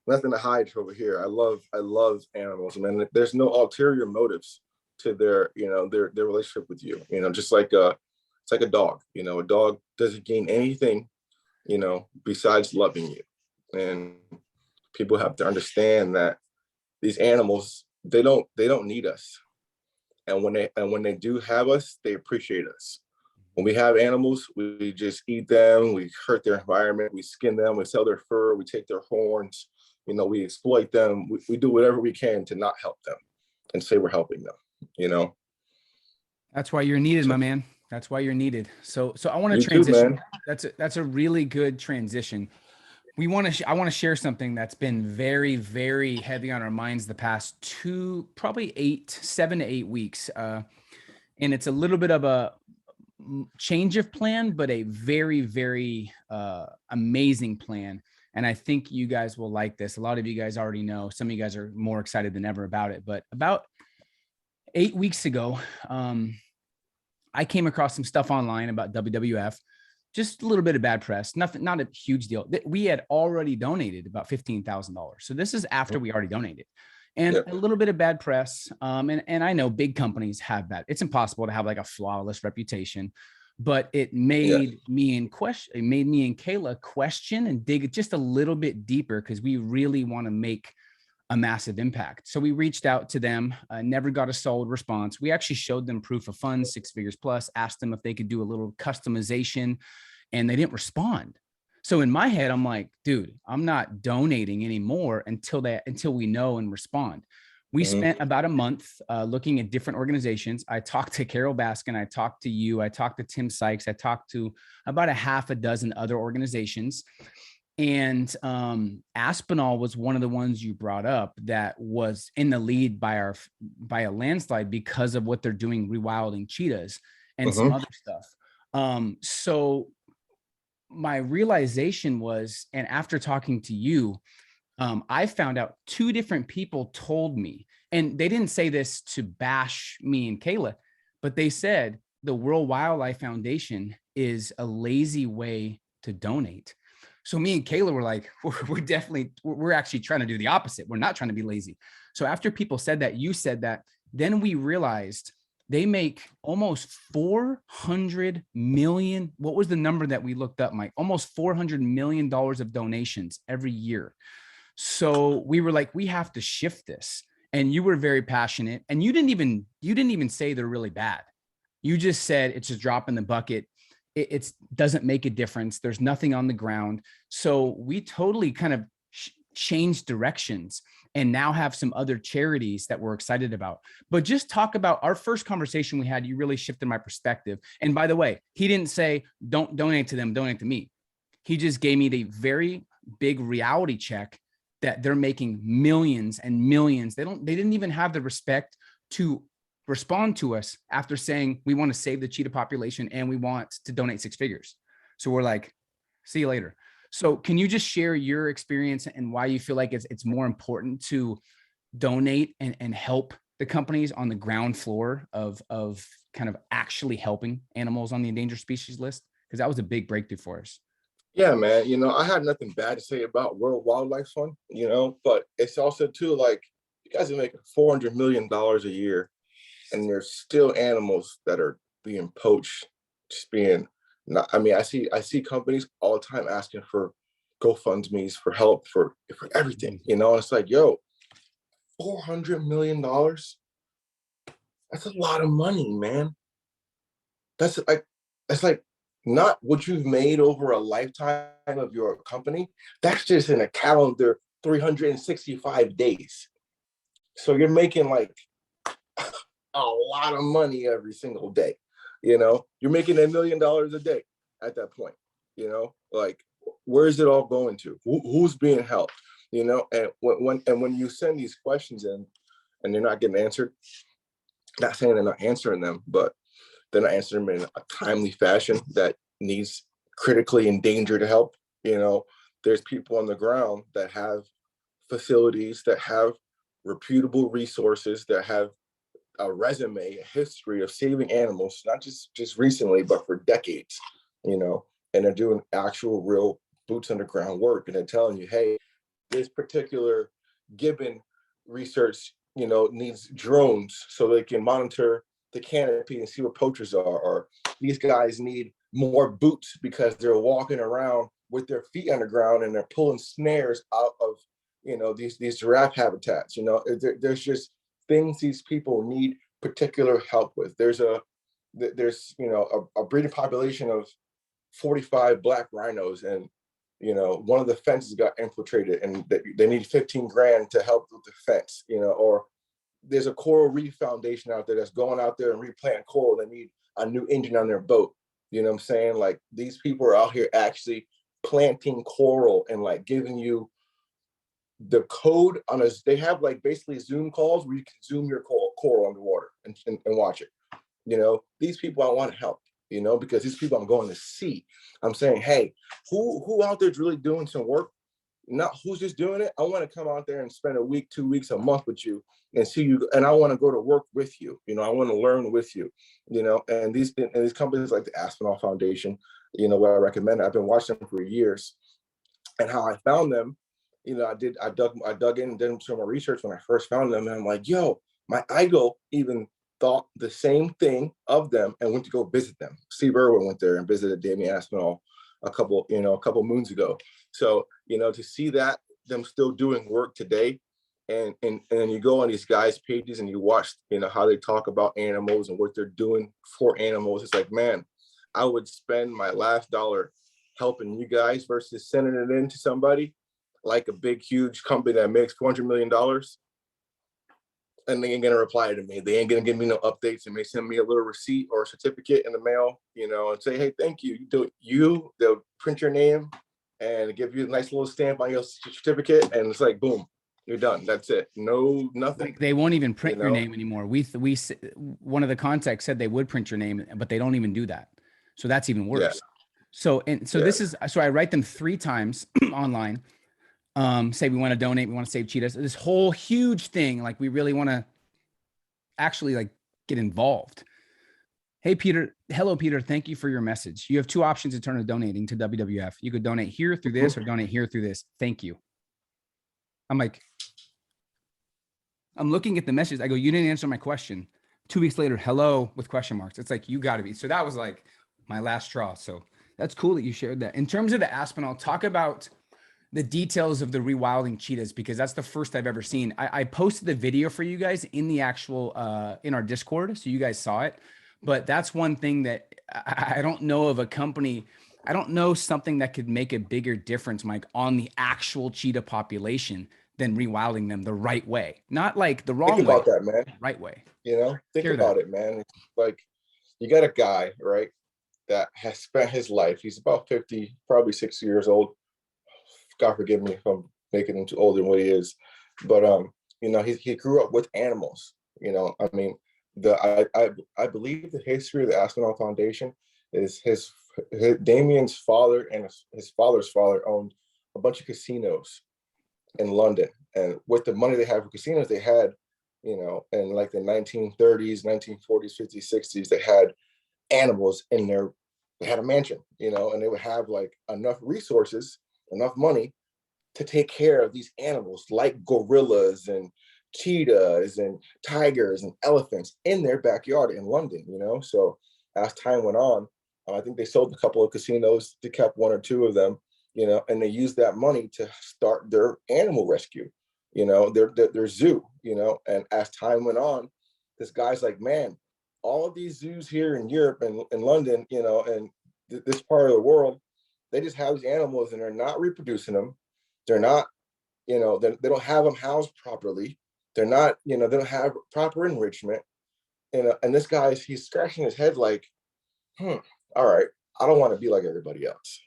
Speaker 7: nothing to hide over here. I love animals, man. There's no ulterior motives to their relationship with you. You know, just like it's like a dog. You know, a dog doesn't gain anything, you know, besides loving you. And people have to understand that these animals, they don't need us. And when they do have us, they appreciate us. When we have animals, we just eat them, we hurt their environment, we skin them, we sell their fur, we take their horns, you know, we exploit them, we do whatever we can to not help them and say we're helping them, you know.
Speaker 1: That's why you're needed, my man. That's why you're needed. So I want to transition. That's a really good transition. I want to share something that's been very, very heavy on our minds the past probably 7 to 8 weeks. And it's a little bit of a change of plan, but a very, very amazing plan. And I think you guys will like this. A lot of you guys already know. Some of you guys are more excited than ever about it. But about 8 weeks ago, I came across some stuff online about WWF, just a little bit of bad press, nothing, not a huge deal. We had already donated about $15,000. So this is after we already donated. and
Speaker 7: Yep.
Speaker 1: a little bit of bad press. And I know big companies have that. It's impossible to have like a flawless reputation, but it made me and Kayla question and dig just a little bit deeper, because we really want to make a massive impact. So we reached out to them, never got a solid response. We actually showed them proof of funds, 6 figures plus, asked them if they could do a little customization, and they didn't respond. So in my head, I'm like, dude, I'm not donating anymore until we know and respond. We spent about a month looking at different organizations. I talked to Carol Baskin. I talked to you. I talked to Tim Sykes. I talked to about a half a dozen other organizations. And Aspinall was one of the ones you brought up that was in the lead by a landslide because of what they're doing, Rewilding Cheetahs and some other stuff. So my realization was, and after talking to you, I found out 2 different people told me, and they didn't say this to bash me and Kayla, but they said the World Wildlife Foundation is a lazy way to donate. So me and Kayla were like, we're actually trying to do the opposite. We're not trying to be lazy. So after people said that, you said that, then we realized they make almost 400 million. What was the number that we looked up, Mike? Almost $400 million of donations every year. So we were like, we have to shift this. And you were very passionate, and you didn't even say they're really bad. You just said it's a drop in the bucket. It doesn't make a difference. There's nothing on the ground. So we totally kind of changed directions and now have some other charities that we're excited about. But just talk about our first conversation we had. You really shifted my perspective. And by the way, he didn't say, don't donate to them, donate to me. He just gave me the very big reality check that they're making millions and millions. They didn't even have the respect to respond to us after saying we want to save the cheetah population and we want to donate 6 figures. So we're like, see you later. So can you just share your experience and why you feel like it's more important to donate and help the companies on the ground floor of kind of actually helping animals on the endangered species list? Because that was a big breakthrough for us.
Speaker 7: Yeah, man. I had nothing bad to say about World Wildlife Fund, but it's also too, like, you guys are making $400 million a year, and there's still animals that are being poached, just being not. I mean, I see companies all the time asking for GoFundMe's for help for everything. It's like, yo, $400 million. That's a lot of money, man. That's like not what you've made over a lifetime of your company. That's just in a calendar 365 days. So you're making like a lot of money every single day. You're making $1 million a day at that point. Like, where is it all going to? Who's being helped? And when you send these questions in and they're not getting answered, not saying they're not answering them, but they're not answering them in a timely fashion that needs critically endangered help. There's people on the ground that have facilities, that have reputable resources, that have a resume, a history of saving animals, not just recently, but for decades, and they're doing actual real boots on the ground work. And they're telling you, hey, this particular gibbon research, needs drones so they can monitor the canopy and see where poachers are, or these guys need more boots because they're walking around with their feet on the ground and they're pulling snares out of, these giraffe habitats. There's just things these people need particular help with. There's a breeding population of 45 black rhinos, and one of the fences got infiltrated and they need 15 grand to help with the fence. Or there's a coral reef foundation out there that's going out there and replanting coral. They need a new engine on their boat. You know what I'm saying? Like, these people are out here actually planting coral and like giving you the code on us. They have like basically Zoom calls where you can zoom your coral underwater and watch it. These people I want to help, because these people I'm going to see. I'm saying, hey, who out there's really doing some work? Not who's just doing it. I want to come out there and spend a week, 2 weeks, a month with you and see you. And I want to go to work with you. I want to learn with you. And these companies like the Aspinall Foundation, what I recommend. I've been watching them for years, and how I found them I dug in and did some more research when I first found them, and I'm like, yo, my idol even thought the same thing of them and went to go visit them. Steve Irwin went there and visited Damien Aspinall a couple moons ago. So, to see that them still doing work today, and you go on these guys' pages and you watch, how they talk about animals and what they're doing for animals. It's like, man, I would spend my last dollar helping you guys versus sending it in to somebody like a big, huge company that makes $400 million. And they ain't gonna reply to me. They ain't gonna give me no updates, and may send me a little receipt or a certificate in the mail, and say, hey, thank you. They'll print your name and give you a nice little stamp on your certificate, and it's like, boom, you're done. That's it. No, nothing.
Speaker 1: Like they won't even print your name anymore. One of the contacts said they would print your name, but they don't even do that. So that's even worse. Yeah. So I write them 3 times online. Say we want to donate, we want to save cheetahs. This whole huge thing, like we really want to actually like get involved. Hey, Peter. Hello, Peter. Thank you for your message. You have 2 options in terms of donating to WWF. You could donate here through this or donate here through this. Thank you. I'm looking at the message. I go, you didn't answer my question. 2 weeks later, hello with question marks. It's like, you got to be. So that was like my last straw. So that's cool that you shared that. In terms of the Aspinall, talk about the details of the Rewilding Cheetahs, because that's the first I've ever seen. I posted the video for you guys in the actual, in our Discord, so you guys saw it. But that's one thing that I don't know of a company. I don't know something that could make a bigger difference, Mike, on the actual cheetah population than rewilding them the right way. Not like the wrong way.
Speaker 7: Think about that, man.
Speaker 1: Right way.
Speaker 7: Think about it, man. It's like, you got a guy, right, that has spent his life. He's about 50, probably 60 years old. God forgive me if I'm making him too older than what he is, but he grew up with animals. I mean, I believe the history of the Aspinall Foundation is his Damien's father and his father's father owned a bunch of casinos in London, and with the money they had for casinos, they had, in like the 1930s, 1940s, 50s, 60s, they had animals in there. They had a mansion, and they would have like enough resources, enough money to take care of these animals like gorillas and cheetahs and tigers and elephants in their backyard in London, So as time went on, I think they sold a couple of casinos, they kept 1 or 2 of them, and they used that money to start their animal rescue, their zoo, and as time went on, this guy's like, man, all of these zoos here in Europe and in London, and this part of the world, they just have these animals and they're not reproducing them. They're not, they don't have them housed properly. They're not, they don't have proper enrichment. And this guy's, he's scratching his head like, all right, I don't want to be like everybody else.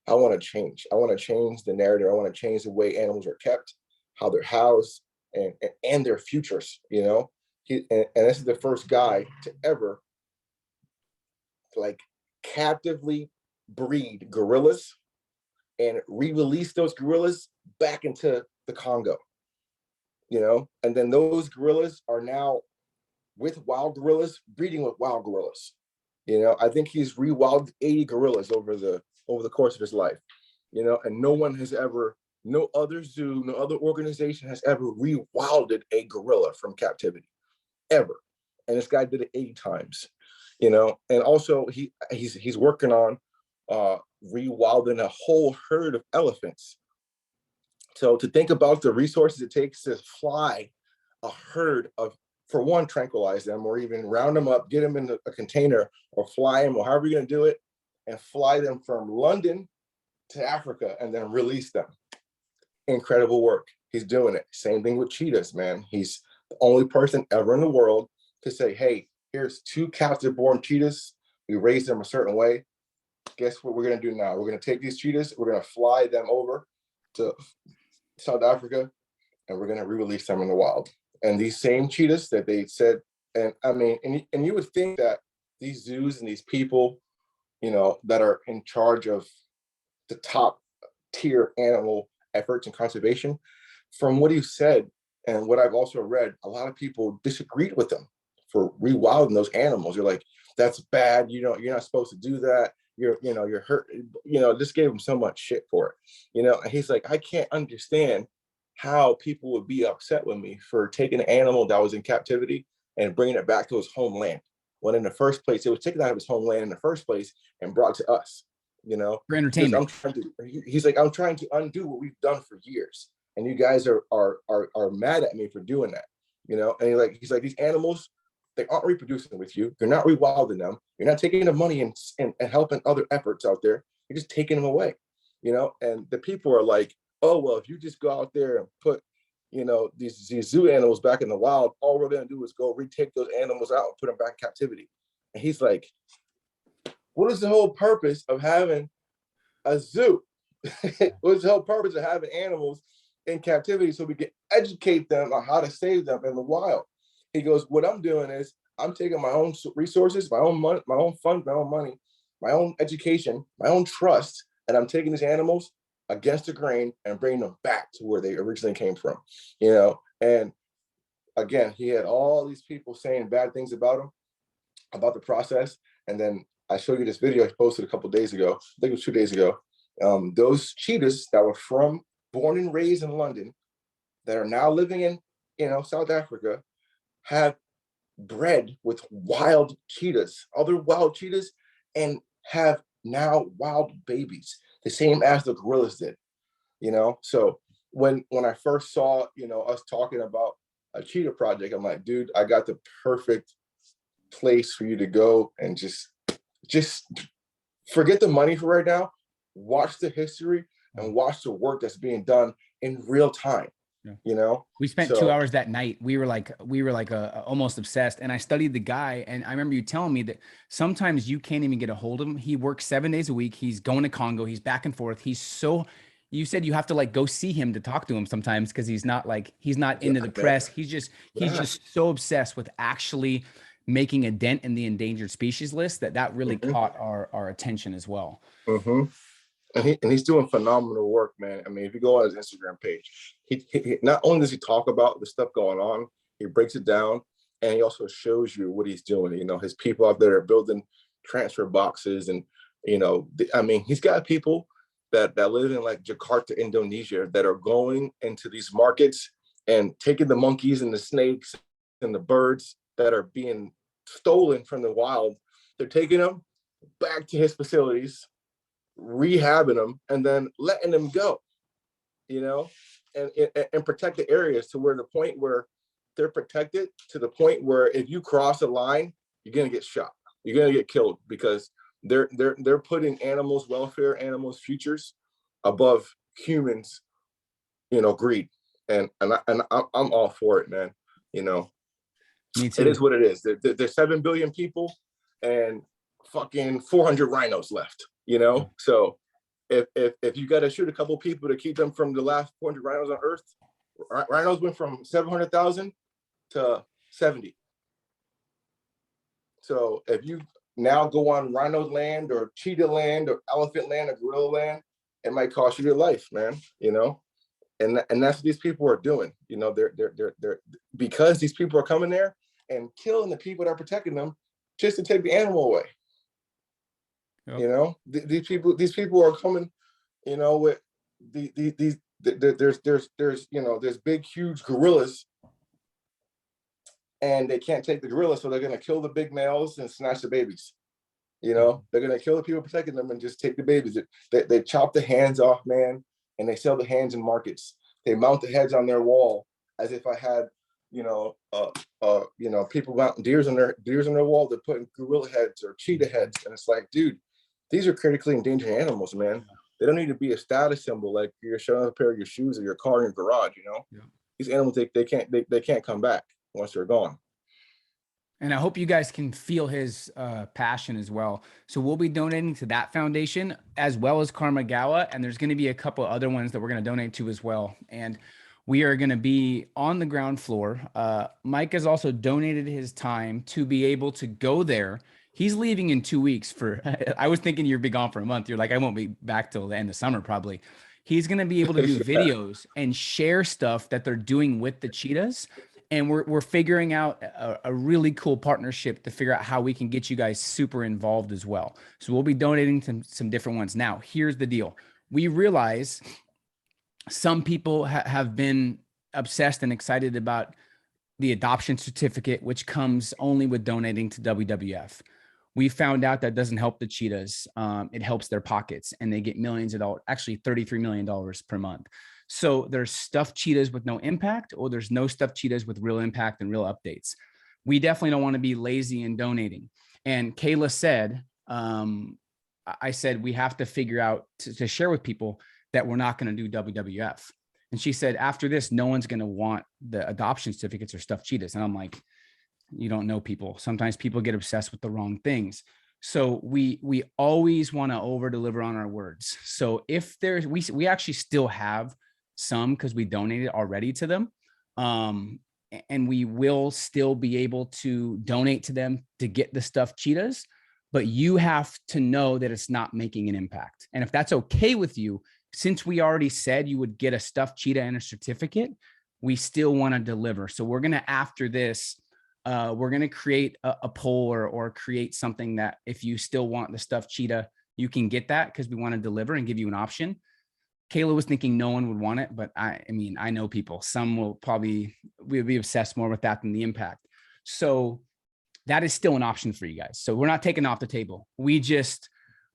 Speaker 7: I want to change. I want to change the narrative. I want to change the way animals are kept, how they're housed, and their futures, and this is the first guy to ever like captively breed gorillas and re-release those gorillas back into the Congo, and then those gorillas are now with wild gorillas breeding with wild gorillas. I think he's rewilded 80 gorillas over the course of his life, and no other zoo, no other organization has ever rewilded a gorilla from captivity ever. And this guy did it 80 times, and also he's working on rewilding a whole herd of elephants. So to think about the resources it takes to fly a herd of, for one, tranquilize them, or even round them up, get them in a container, or fly them, or however you're going to do it, and fly them from London to Africa and then release them. Incredible work. He's doing it. Same thing with cheetahs, man. He's the only person ever in the world to say, hey, here's 2 captive-born cheetahs. We raised them a certain way. Guess what we're going to do now? We're going to take these cheetahs, we're going to fly them over to South Africa, and we're going to re-release them in the wild. And these same cheetahs that they said, and I mean, and you would think that these zoos and these people, that are in charge of the top tier animal efforts and conservation, from what you said and what I've also read, a lot of people disagreed with them for rewilding those animals. You're like, that's bad. You're not supposed to do that. you're hurt, just gave him so much shit for it, and he's like, I can't understand how people would be upset with me for taking an animal that was in captivity and bringing it back to his homeland, when in the first place it was taken out of his homeland in the first place and brought to us,
Speaker 1: For entertainment.
Speaker 7: He's like, I'm trying to undo what we've done for years, and you guys are mad at me for doing that, and he's like, these animals, they aren't reproducing with you. You're not rewilding them. You're not taking the money and helping other efforts out there. You're just taking them away, and the people are like, oh, well, if you just go out there and put, these zoo animals back in the wild, all we're going to do is go retake those animals out and put them back in captivity. And he's like, what is the whole purpose of having a zoo? What's the whole purpose of having animals in captivity so we can educate them on how to save them in the wild? He goes, what I'm doing is I'm taking my own resources, my own money, my own funds, my own money, my own education, my own trust, and I'm taking these animals against the grain and bringing them back to where they originally came from, and again, he had all these people saying bad things about him, about the process. And then I showed you this video I posted a couple of days ago, I think it was 2 days ago. Those cheetahs that were born and raised in London, that are now living in, South Africa, have bred with wild cheetahs, other wild cheetahs, and have now wild babies, the same as the gorillas did, So when I first saw, us talking about a cheetah project, I'm like, dude, I got the perfect place for you to go and just forget the money for right now. Watch the history and watch the work that's being done in real time. Yeah.
Speaker 1: We spent 2 hours that night. We were like almost obsessed. And I studied the guy. And I remember you telling me that sometimes you can't even get a hold of him. He works 7 days a week. He's going to Congo. He's back and forth. You said you have to go see him to talk to him sometimes, because he's not into the press. He's just so obsessed with actually making a dent in the endangered species list that really caught our attention as well.
Speaker 7: And he's doing phenomenal work, man. I mean, if you go on his Instagram page, he not only does he talk about the stuff going on, he breaks it down, and he also shows you what he's doing. His people out there are building transfer boxes, and he's got people that live in Jakarta, Indonesia, that are going into these markets and taking the monkeys and the snakes and the birds that are being stolen from the wild. They're taking them back to his facilities, rehabbing them, and then letting them go, and protect the areas to where the point where they're protected, to the point where if you cross a line, you're going to get shot. You're going to get killed, because they're putting animals' welfare, animals' futures above humans, greed. And I'm all for it, man.
Speaker 1: Me too.
Speaker 7: It is what it is. There's 7 billion people and fucking 400 rhinos left, So if you got to shoot a couple people to keep them from the last 400 rhinos on Earth, rhinos went from 700,000 to 70. So if you now go on rhino land or cheetah land or elephant land or gorilla land, it might cost you your life, man. And that's what these people are doing. They're because these people are coming there and killing the people that are protecting them just to take the animal away. Yep. These people are coming, with there's big, huge gorillas, and they can't take the gorillas, so they're gonna kill the big males and snatch the babies. They're gonna kill the people protecting them and just take the babies. They chop the hands off, man, and they sell the hands in markets. They mount the heads on their wall as if I had, people mounting deers on their wall. They're putting gorilla heads or cheetah heads, and it's like, dude, these are critically endangered animals, man. They don't need to be a status symbol like you're showing a pair of your shoes or your car in your garage. Yeah. These animals, they can't come back once they're gone.
Speaker 1: And I hope you guys can feel his passion as well. So we'll be donating to that foundation as well as Karmagawa. And there's going to be a couple other ones that we're going to donate to as well. And we are going to be on the ground floor. Mike has also donated his time to be able to go there. He's leaving in 2 weeks I was thinking you'd be gone for a month. You're like, I won't be back till the end of summer, probably. He's going to be able to do videos and share stuff that they're doing with the cheetahs and we're figuring out a really cool partnership to figure out how we can get you guys super involved as well. So we'll be donating some different ones. Now, here's the deal. We realize some people have been obsessed and excited about the adoption certificate, which comes only with donating to WWF. We found out that doesn't help the cheetahs. It helps their pockets, and they get millions of dollars, actually $33 million per month. So there's stuffed cheetahs with no impact, or there's no stuffed cheetahs with real impact and real updates. We definitely don't want to be lazy in donating. And Kayla said, I said, we have to figure out to share with people that we're not going to do WWF. And she said, after this, no one's going to want the adoption certificates or stuffed cheetahs. And I'm like, you don't know people. Sometimes people get obsessed with the wrong things. So we always want to over deliver on our words. So if there's, we actually still have some, because we donated already to them. And we will still be able to donate to them to get the stuffed cheetahs, but you have to know that it's not making an impact. And if that's okay with you, since we already said you would get a stuffed cheetah and a certificate, we still want to deliver. So we're going to, after this, we're going to create a poll or create something that if you still want the stuffed cheetah, you can get that, because we want to deliver and give you an option. Kayla was thinking no one would want it, but I mean, I know people, some will probably, we'll be obsessed more with that than the impact. So that is still an option for you guys. So we're not taking it off the table. We just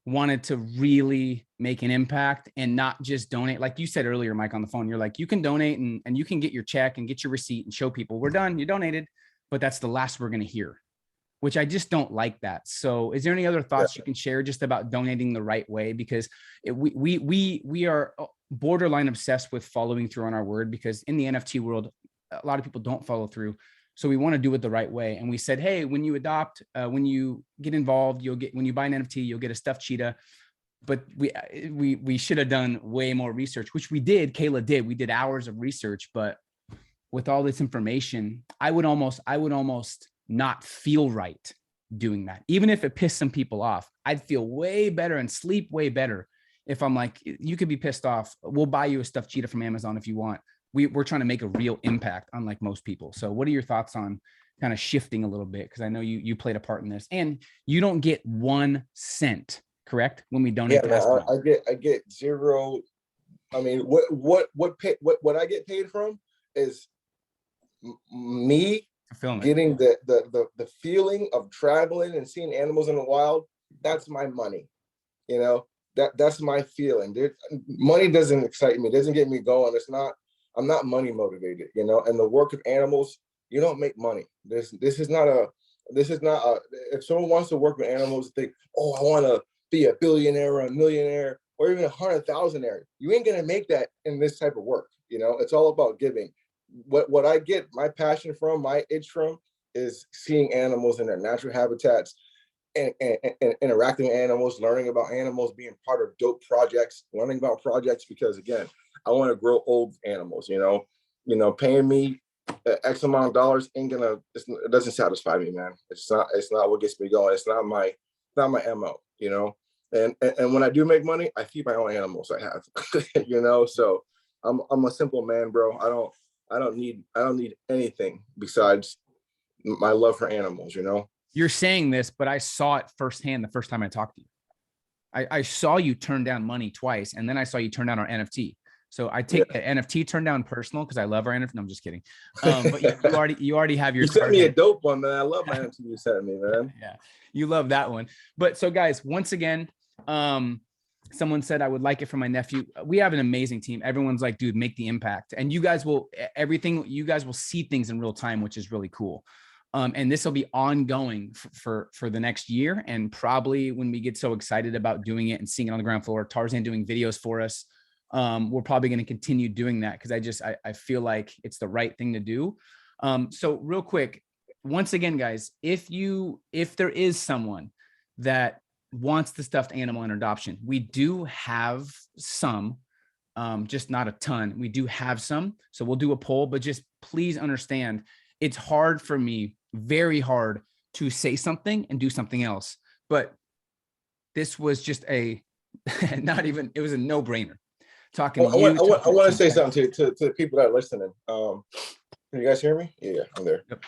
Speaker 1: wanted to really make an impact and not just donate. Like you said earlier, Mike, on the phone, you're like, you can donate and you can get your check and get your receipt and show people we're done, you donated, but that's the last we're going to hear, which I just don't like that. So is there any other thoughts you can share just about donating the right way? Because we are borderline obsessed with following through on our word, because in the NFT world, a lot of people don't follow through. So we want to do it the right way. And we said, hey, when you adopt, when you get involved, you'll get, when you buy an NFT, you'll get a stuffed cheetah. But we should have done way more research, which we did. Kayla did. We did hours of research, but with all this information, I would almost not feel right doing that. Even if it pissed some people off, I'd feel way better and sleep way better if I'm like, you could be pissed off. We'll buy you a stuffed cheetah from Amazon if you want. We're trying to make a real impact, unlike most people. So what are your thoughts on kind of shifting a little bit? Because I know you played a part in this, and you don't get 1 cent, correct? When we donate.
Speaker 7: Yeah, man, I get zero. I mean, what I get paid from is me getting the feeling of traveling and seeing animals in the wild. That's my money, you know. That's my feeling. Money doesn't excite me. It doesn't get me going. I'm not money motivated, you know. And the work of animals, you don't make money. This is not if someone wants to work with animals, think, oh, I want to be a billionaire or a millionaire or even 100,000-aire. You ain't gonna make that in this type of work, you know. It's all about giving. What I get my passion from, my itch from, is seeing animals in their natural habitats and interacting with animals, learning about animals, being part of dope projects, learning about projects, because again, I want to grow old animals, you know, paying me X amount of dollars ain't gonna, it doesn't satisfy me, man. It's not what gets me going. It's not my MO, you know. And when I do make money, I feed my own animals I have, you know. So I'm a simple man, bro. I don't need anything besides my love for animals, you know.
Speaker 1: You're saying this, but I saw it firsthand the first time I talked to you. I saw you turn down money twice, and then I saw you turn down our NFT. So I take the NFT turn down personal because I love our NFT. No, I'm just kidding. But you already have your.
Speaker 7: You sent me a dope one, man. I love my NFT you sent me, man.
Speaker 1: Yeah, you love that one. But so guys, once again, someone said I would like it for my nephew. We have an amazing team. Everyone's like, dude, make the impact, and you guys will You guys will see things in real time, which is really cool. And this will be ongoing for the next year. And probably when we get so excited about doing it and seeing it on the ground floor, Tarzan doing videos for us, we're probably going to continue doing that, because I feel like it's the right thing to do. So real quick, once again, guys, if there is someone that wants the stuffed animal in adoption, we do have some, just not a ton. We do have some. So we'll do a poll, but just please understand, it's hard for me, very hard, to say something and do something else. But this was just it was a no-brainer. Talking to you.
Speaker 7: I want to say something to the people that are listening. Can you guys hear me? Yeah, I'm there.
Speaker 1: Yep.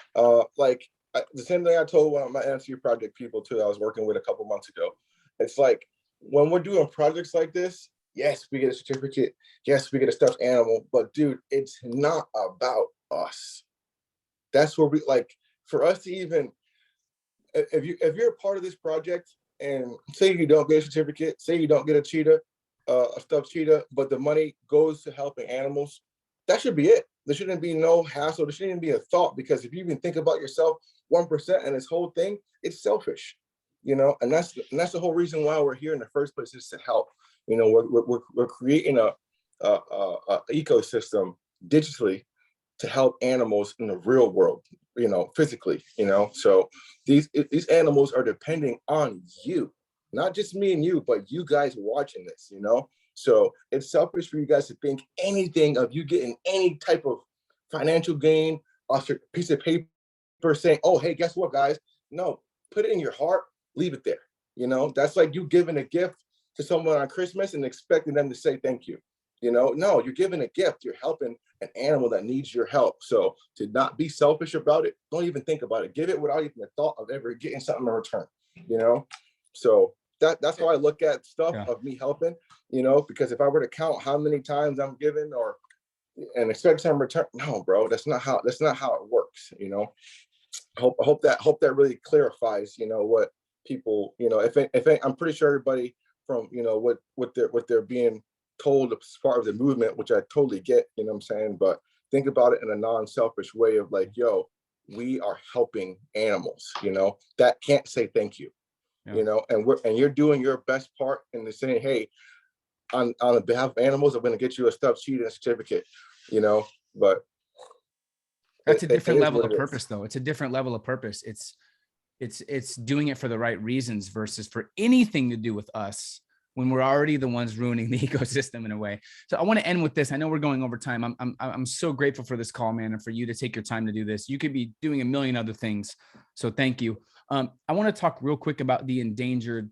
Speaker 7: The same thing I told one of my NSU project people too, I was working with a couple months ago. It's like when we're doing projects like this, yes, we get a certificate. Yes, we get a stuffed animal, but dude, it's not about us. That's where we like for us to even if you're a part of this project and say you don't get a certificate, say you don't get a cheetah, a stuffed cheetah, but the money goes to helping animals, that should be it. There shouldn't be no hassle. There shouldn't be a thought, because if you even think about yourself 1% and this whole thing, it's selfish, and that's the whole reason why we're here in the first place, is to help. We're creating a ecosystem digitally to help animals in the real world, physically, so these animals are depending on you, not just me and you, but you guys watching this, so it's selfish for you guys to think anything of you getting any type of financial gain off your piece of paper saying, oh, hey, guess what, guys? No, put it in your heart, leave it there. That's like you giving a gift to someone on Christmas and expecting them to say thank you. No, you're giving a gift. You're helping an animal that needs your help. So to not be selfish about it, don't even think about it. Give it without even the thought of ever getting something in return, So that's how I look at stuff of me helping, because if I were to count how many times I'm giving and expect some return, no, bro, that's not how it works. I hope that really clarifies, what people, if I'm pretty sure everybody from, what they're being told as part of the movement, which I totally get, what I'm saying, but think about it in a non-selfish way of like, yo, we are helping animals, that can't say thank you. And you're doing your best part in the saying, hey, on behalf of animals, I'm going to get you a stuffed cheetah and certificate, but
Speaker 1: that's a different level of purpose, though. It's a different level of purpose. It's doing it for the right reasons versus for anything to do with us when we're already the ones ruining the ecosystem in a way. So I want to end with this. I know we're going over time. I'm so grateful for this call, man, and for you to take your time to do this. You could be doing a million other things. So thank you. I want to talk real quick about the endangered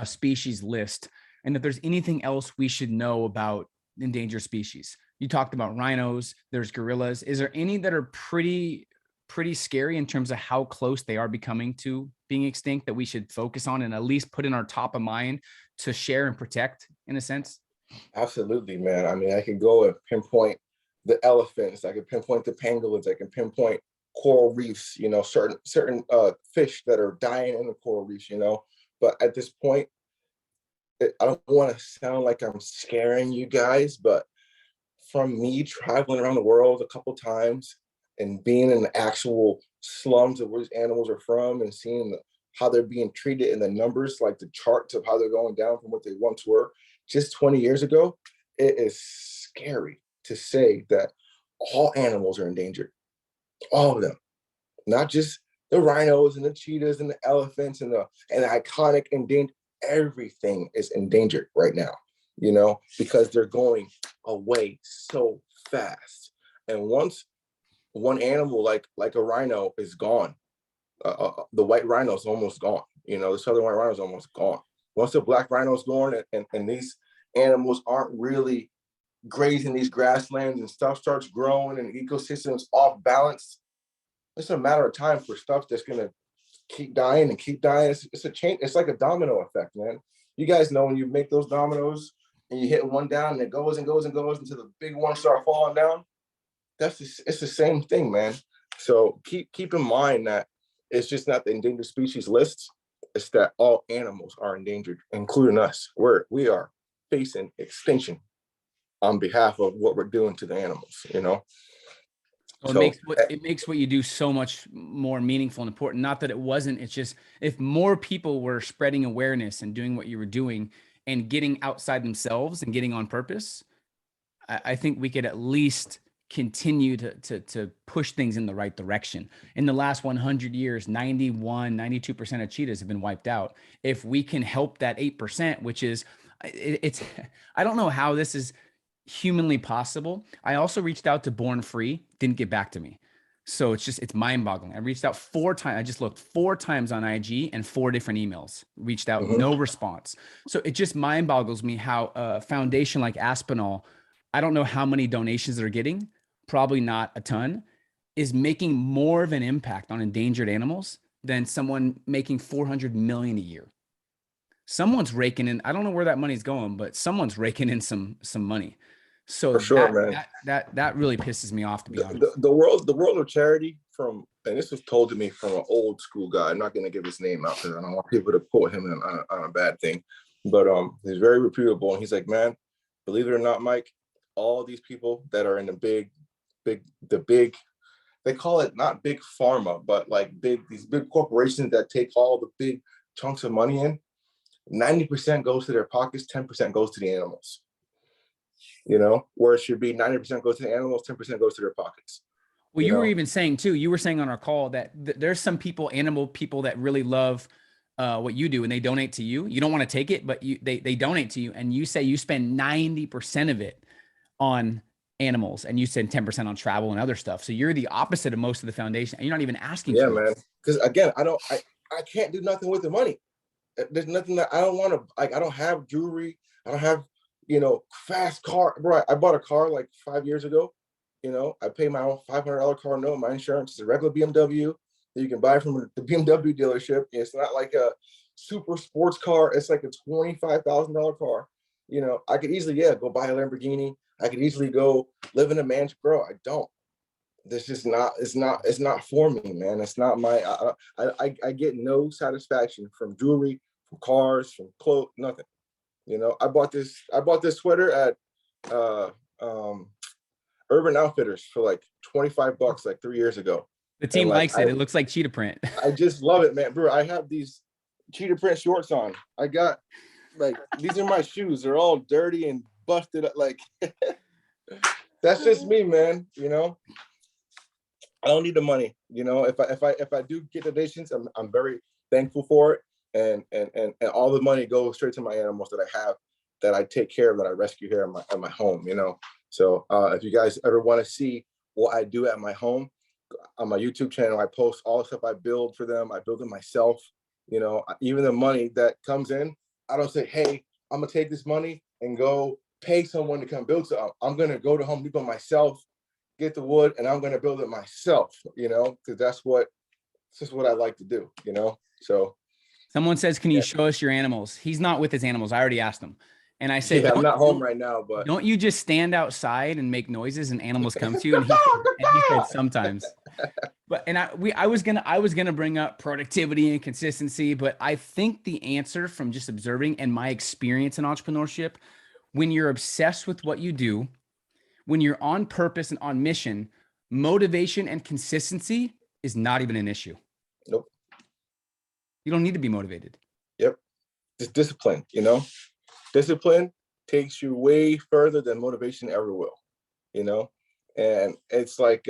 Speaker 1: species list, and if there's anything else we should know about endangered species. You talked about rhinos, there's gorillas. Is there any that are pretty scary in terms of how close they are becoming to being extinct that we should focus on and at least put in our top of mind to share and protect in a sense?
Speaker 7: Absolutely, man. I mean, I could go and pinpoint the elephants. I could pinpoint the pangolins. I can pinpoint coral reefs, certain fish that are dying in the coral reefs, but at this point, I don't want to sound like I'm scaring you guys, but from me traveling around the world a couple times and being in the actual slums of where these animals are from and seeing how they're being treated in the numbers, like the charts of how they're going down from what they once were just 20 years ago, it is scary to say that all animals are endangered. All of them, not just the rhinos and the cheetahs and the elephants and the iconic endangered. Everything is endangered right now, because they're going away so fast. And once one animal like a rhino is gone, the white rhino is almost gone. The southern white rhino is almost gone. Once the black rhino is gone and these animals aren't really grazing these grasslands and stuff starts growing and ecosystems off balance, it's a matter of time for stuff that's going to keep dying and keep dying. It's a chain. It's like a domino effect, man. You guys know when you make those dominoes and you hit one down and it goes and goes and goes until the big ones start falling down. It's the same thing, man. So keep in mind that it's just not the endangered species list. It's that all animals are endangered, including us. We are facing extinction on behalf of what we're doing to the animals,
Speaker 1: Well, it makes what you do so much more meaningful and important. Not that it wasn't, it's just if more people were spreading awareness and doing what you were doing and getting outside themselves and getting on purpose, I think we could at least continue to push things in the right direction. In the last 100 years, 92% of cheetahs have been wiped out. If we can help that 8%, which is, I don't know how this is humanly possible. I also reached out to Born Free, didn't get back to me. So it's mind boggling. I reached out 4 times. I just looked 4 times on IG and 4 different emails, reached out, no response. So it just mind boggles me how a foundation like Aspinall, I don't know how many donations they're getting, probably not a ton, is making more of an impact on endangered animals than someone making 400 million a year. Someone's raking in, I don't know where that money's going, but someone's raking in some money. So
Speaker 7: For sure, man.
Speaker 1: that really pisses me off, to be
Speaker 7: The,
Speaker 1: honest.
Speaker 7: the world of charity from, and this was told to me from an old school guy. I'm not going to give his name out because I don't want people to quote him on a bad thing, but he's very reputable. And he's like, man, believe it or not, Mike, all these people that are in the big, they call it not big pharma, but like these big corporations that take all the big chunks of money in, 90% goes to their pockets, 10% goes to the animals. You know, where it should be 90% goes to the animals, 10% goes to their pockets.
Speaker 1: Well, you were even saying too, you were saying on our call that there's some people, animal people, that really love what you do, and they donate to you. You don't want to take it, but they donate to you. And you say you spend 90% of it on animals, and you spend 10% on travel and other stuff. So you're the opposite of most of the foundation. And you're not even asking for
Speaker 7: man. Because again, I can't do nothing with the money. There's nothing that I don't want to, like, I don't have jewelry. I don't have, you know, fast car. Bro, I bought a car like 5 years ago. You know, I pay my own $500 car note. My insurance is a regular BMW that you can buy from the BMW dealership. It's not like a super sports car. It's like a $25,000 car. You know, I could easily, go buy a Lamborghini. I could easily go live in a mansion. Bro, I don't. This is not, it's not for me, man. It's not my, I get no satisfaction from jewelry, from cars, from clothes, nothing. You know, I bought this sweater at Urban Outfitters for like $25 like 3 years ago.
Speaker 1: The team likes it. It looks like cheetah print.
Speaker 7: I just love it, man. Bro, I have these cheetah print shorts on. I got, like, these are my shoes. They're all dirty and busted up. Like, that's just me, man. You know, I don't need the money. You know, if I do get donations, I'm very thankful for it. And all the money goes straight to my animals that I have, that I take care of, that I rescue here at my home, you know. So if you guys ever want to see what I do at my home, on my YouTube channel, I post all the stuff I build for them. I build it myself. You know, even the money that comes in, I don't say, hey, I'm gonna take this money and go pay someone to come build something. I'm gonna go to Home Depot myself, get the wood, and I'm gonna build it myself, you know, because that's just what I like to do, you know. So
Speaker 1: someone says, can you show us your animals? He's not with his animals. I already asked him. And I said,
Speaker 7: I'm not home right now, but
Speaker 1: don't you just stand outside and make noises and animals come to you? And he said sometimes. But I was gonna bring up productivity and consistency, but I think the answer, from just observing and my experience in entrepreneurship, when you're obsessed with what you do, when you're on purpose and on mission, motivation and consistency is not even an issue.
Speaker 7: Nope.
Speaker 1: You don't need to be motivated.
Speaker 7: Yep. Just discipline, you know. Discipline takes you way further than motivation ever will, you know? And it's like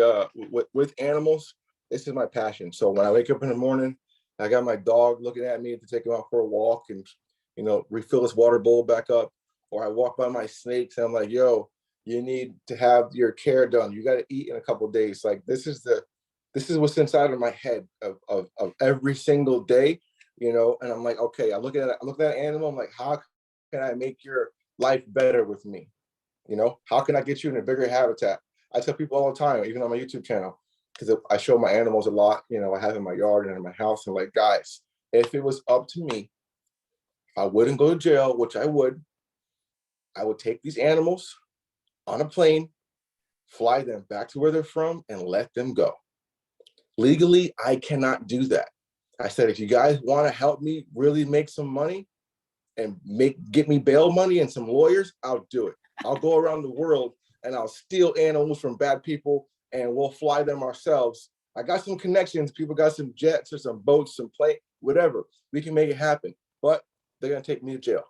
Speaker 7: with animals, this is my passion. So when I wake up in the morning, I got my dog looking at me to take him out for a walk and, you know, refill his water bowl back up. Or I walk by my snakes and I'm like, yo, you need to have your care done. You got to eat in a couple of days. Like, this is what's inside of my head of every single day, you know? And I'm like, okay, I look at that animal. I'm like, how can I make your life better with me? You know, how can I get you in a bigger habitat? I tell people all the time, even on my YouTube channel, because I show my animals a lot, you know, I have in my yard and in my house. And like, guys, if it was up to me, I wouldn't go to jail, which I would take these animals on a plane, fly them back to where they're from, and let them go. Legally, I cannot do that. I said, if you guys want to help me really make some money, and get me bail money and some lawyers, I'll do it. I'll go around the world and I'll steal animals from bad people and we'll fly them ourselves. I got some connections. People got some jets or some boats, some plane, whatever. We can make it happen. But they're gonna take me to jail.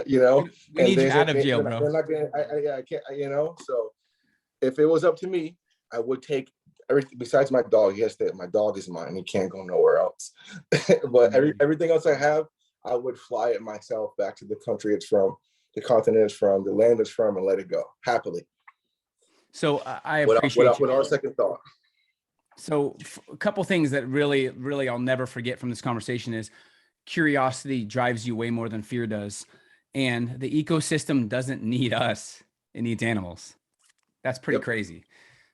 Speaker 7: You know?
Speaker 1: We need you out of jail, bro.
Speaker 7: They're not gonna, I can't, you know. So if it was up to me, I would take everything besides my dog. He has to, my dog is mine. He can't go nowhere else. But everything else I have, I would fly it myself back to the country it's from, the continent it's from, the land it's from, and let it go happily.
Speaker 1: So I appreciate
Speaker 7: without a second thought.
Speaker 1: So a couple things that really I'll never forget from this conversation is curiosity drives you way more than fear does. And the ecosystem doesn't need us. It needs animals. That's pretty crazy.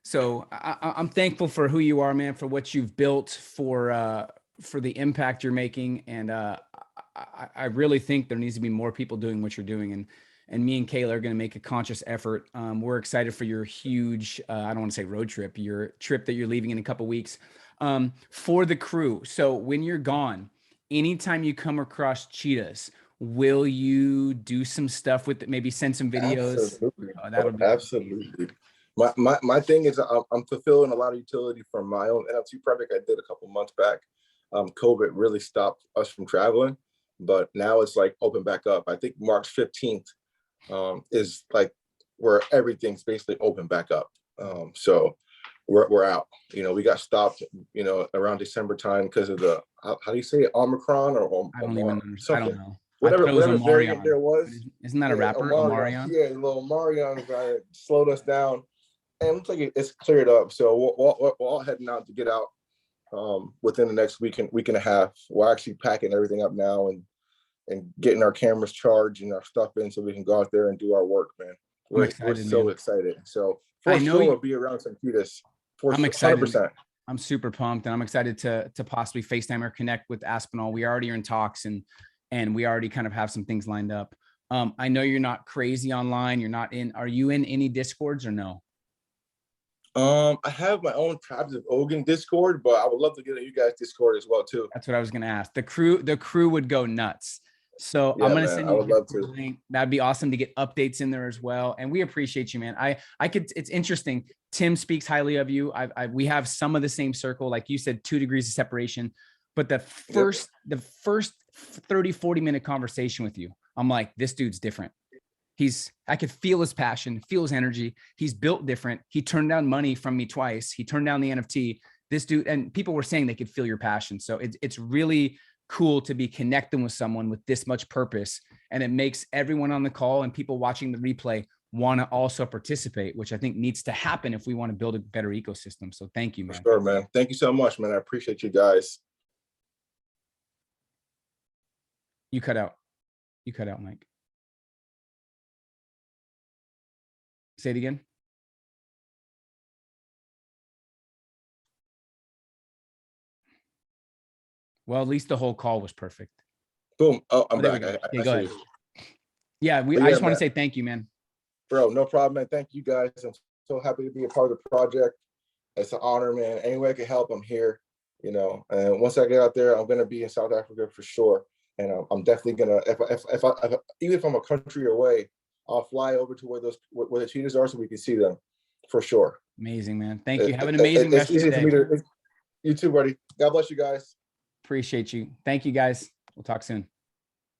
Speaker 1: So I'm thankful for who you are, man, for what you've built, for the impact you're making. And I really think there needs to be more people doing what you're doing. And me and Kayla are going to make a conscious effort. We're excited for your huge, I don't want to say road trip, your trip that you're leaving in a couple weeks, for the crew. So when you're gone, anytime you come across cheetahs, will you do some stuff with it? Maybe send some videos?
Speaker 7: Absolutely.
Speaker 1: That'll be
Speaker 7: Absolutely. My thing is I'm fulfilling a lot of utility from my own NFT project I did a couple months back. COVID really stopped us from traveling, but now it's like open back up. I think March 15th is like where everything's basically open back up. So we're out. You know, we got stopped, you know, around December time because of the how do you say it, Omicron or
Speaker 1: I don't even understand.
Speaker 7: something.
Speaker 1: I don't know.
Speaker 7: Whatever
Speaker 1: Omarion.
Speaker 7: variant there was.
Speaker 1: Isn't that a rapper, Omarion?
Speaker 7: Yeah, the little Omarion guy slowed us down, and it looks like it's cleared up. So we're all heading out to get out within the next week and a half. We're actually packing everything up now and getting our cameras charged and our stuff in so we can go out there and do our work, man. We're so excited. So for sure we'll be around some cheetahs. I'm excited. 100%.
Speaker 1: I'm super pumped, and I'm excited to possibly FaceTime or connect with Aspinall. We already are in talks, and we already kind of have some things lined up. I know you're not crazy online. Are you in any Discords or no?
Speaker 7: I have my own Tribes of Ogun Discord, but I would love to get in you guys Discord as well too.
Speaker 1: That's what I was going to ask. The crew would go nuts. So yeah, I'm going to send you a link. That'd be awesome to get updates in there as well. And we appreciate you, man. It's interesting. Tim speaks highly of you. We have some of the same circle, like you said, 2 degrees of separation, but the first 30, 40 minute conversation with you, I'm like, this dude's different. I could feel his passion, feel his energy. He's built different. He turned down money from me twice. He turned down the NFT. This dude, and people were saying they could feel your passion. So it's really cool to be connecting with someone with this much purpose. And it makes everyone on the call and people watching the replay want to also participate, which I think needs to happen if we want to build a better ecosystem. So thank you, man.
Speaker 7: For sure, man. Thank you so much, man. I appreciate you guys.
Speaker 1: You cut out, Mike. Say it again. Well, at least the whole call was perfect.
Speaker 7: Boom. Oh, I'm back.
Speaker 1: Go ahead. Yeah, I just want to say thank you, man.
Speaker 7: Bro, no problem, man. Thank you guys. I'm so happy to be a part of the project. It's an honor, man. Any way I can help, I'm here. You know, and once I get out there, I'm gonna be in South Africa for sure. And I'm definitely gonna, even if I'm a country away, I'll fly over to where the cheetahs are so we can see them for sure.
Speaker 1: Amazing, man. Thank you. Have an amazing rest of the day.
Speaker 7: You too, buddy. God bless you guys.
Speaker 1: Appreciate you. Thank you, guys. We'll talk soon.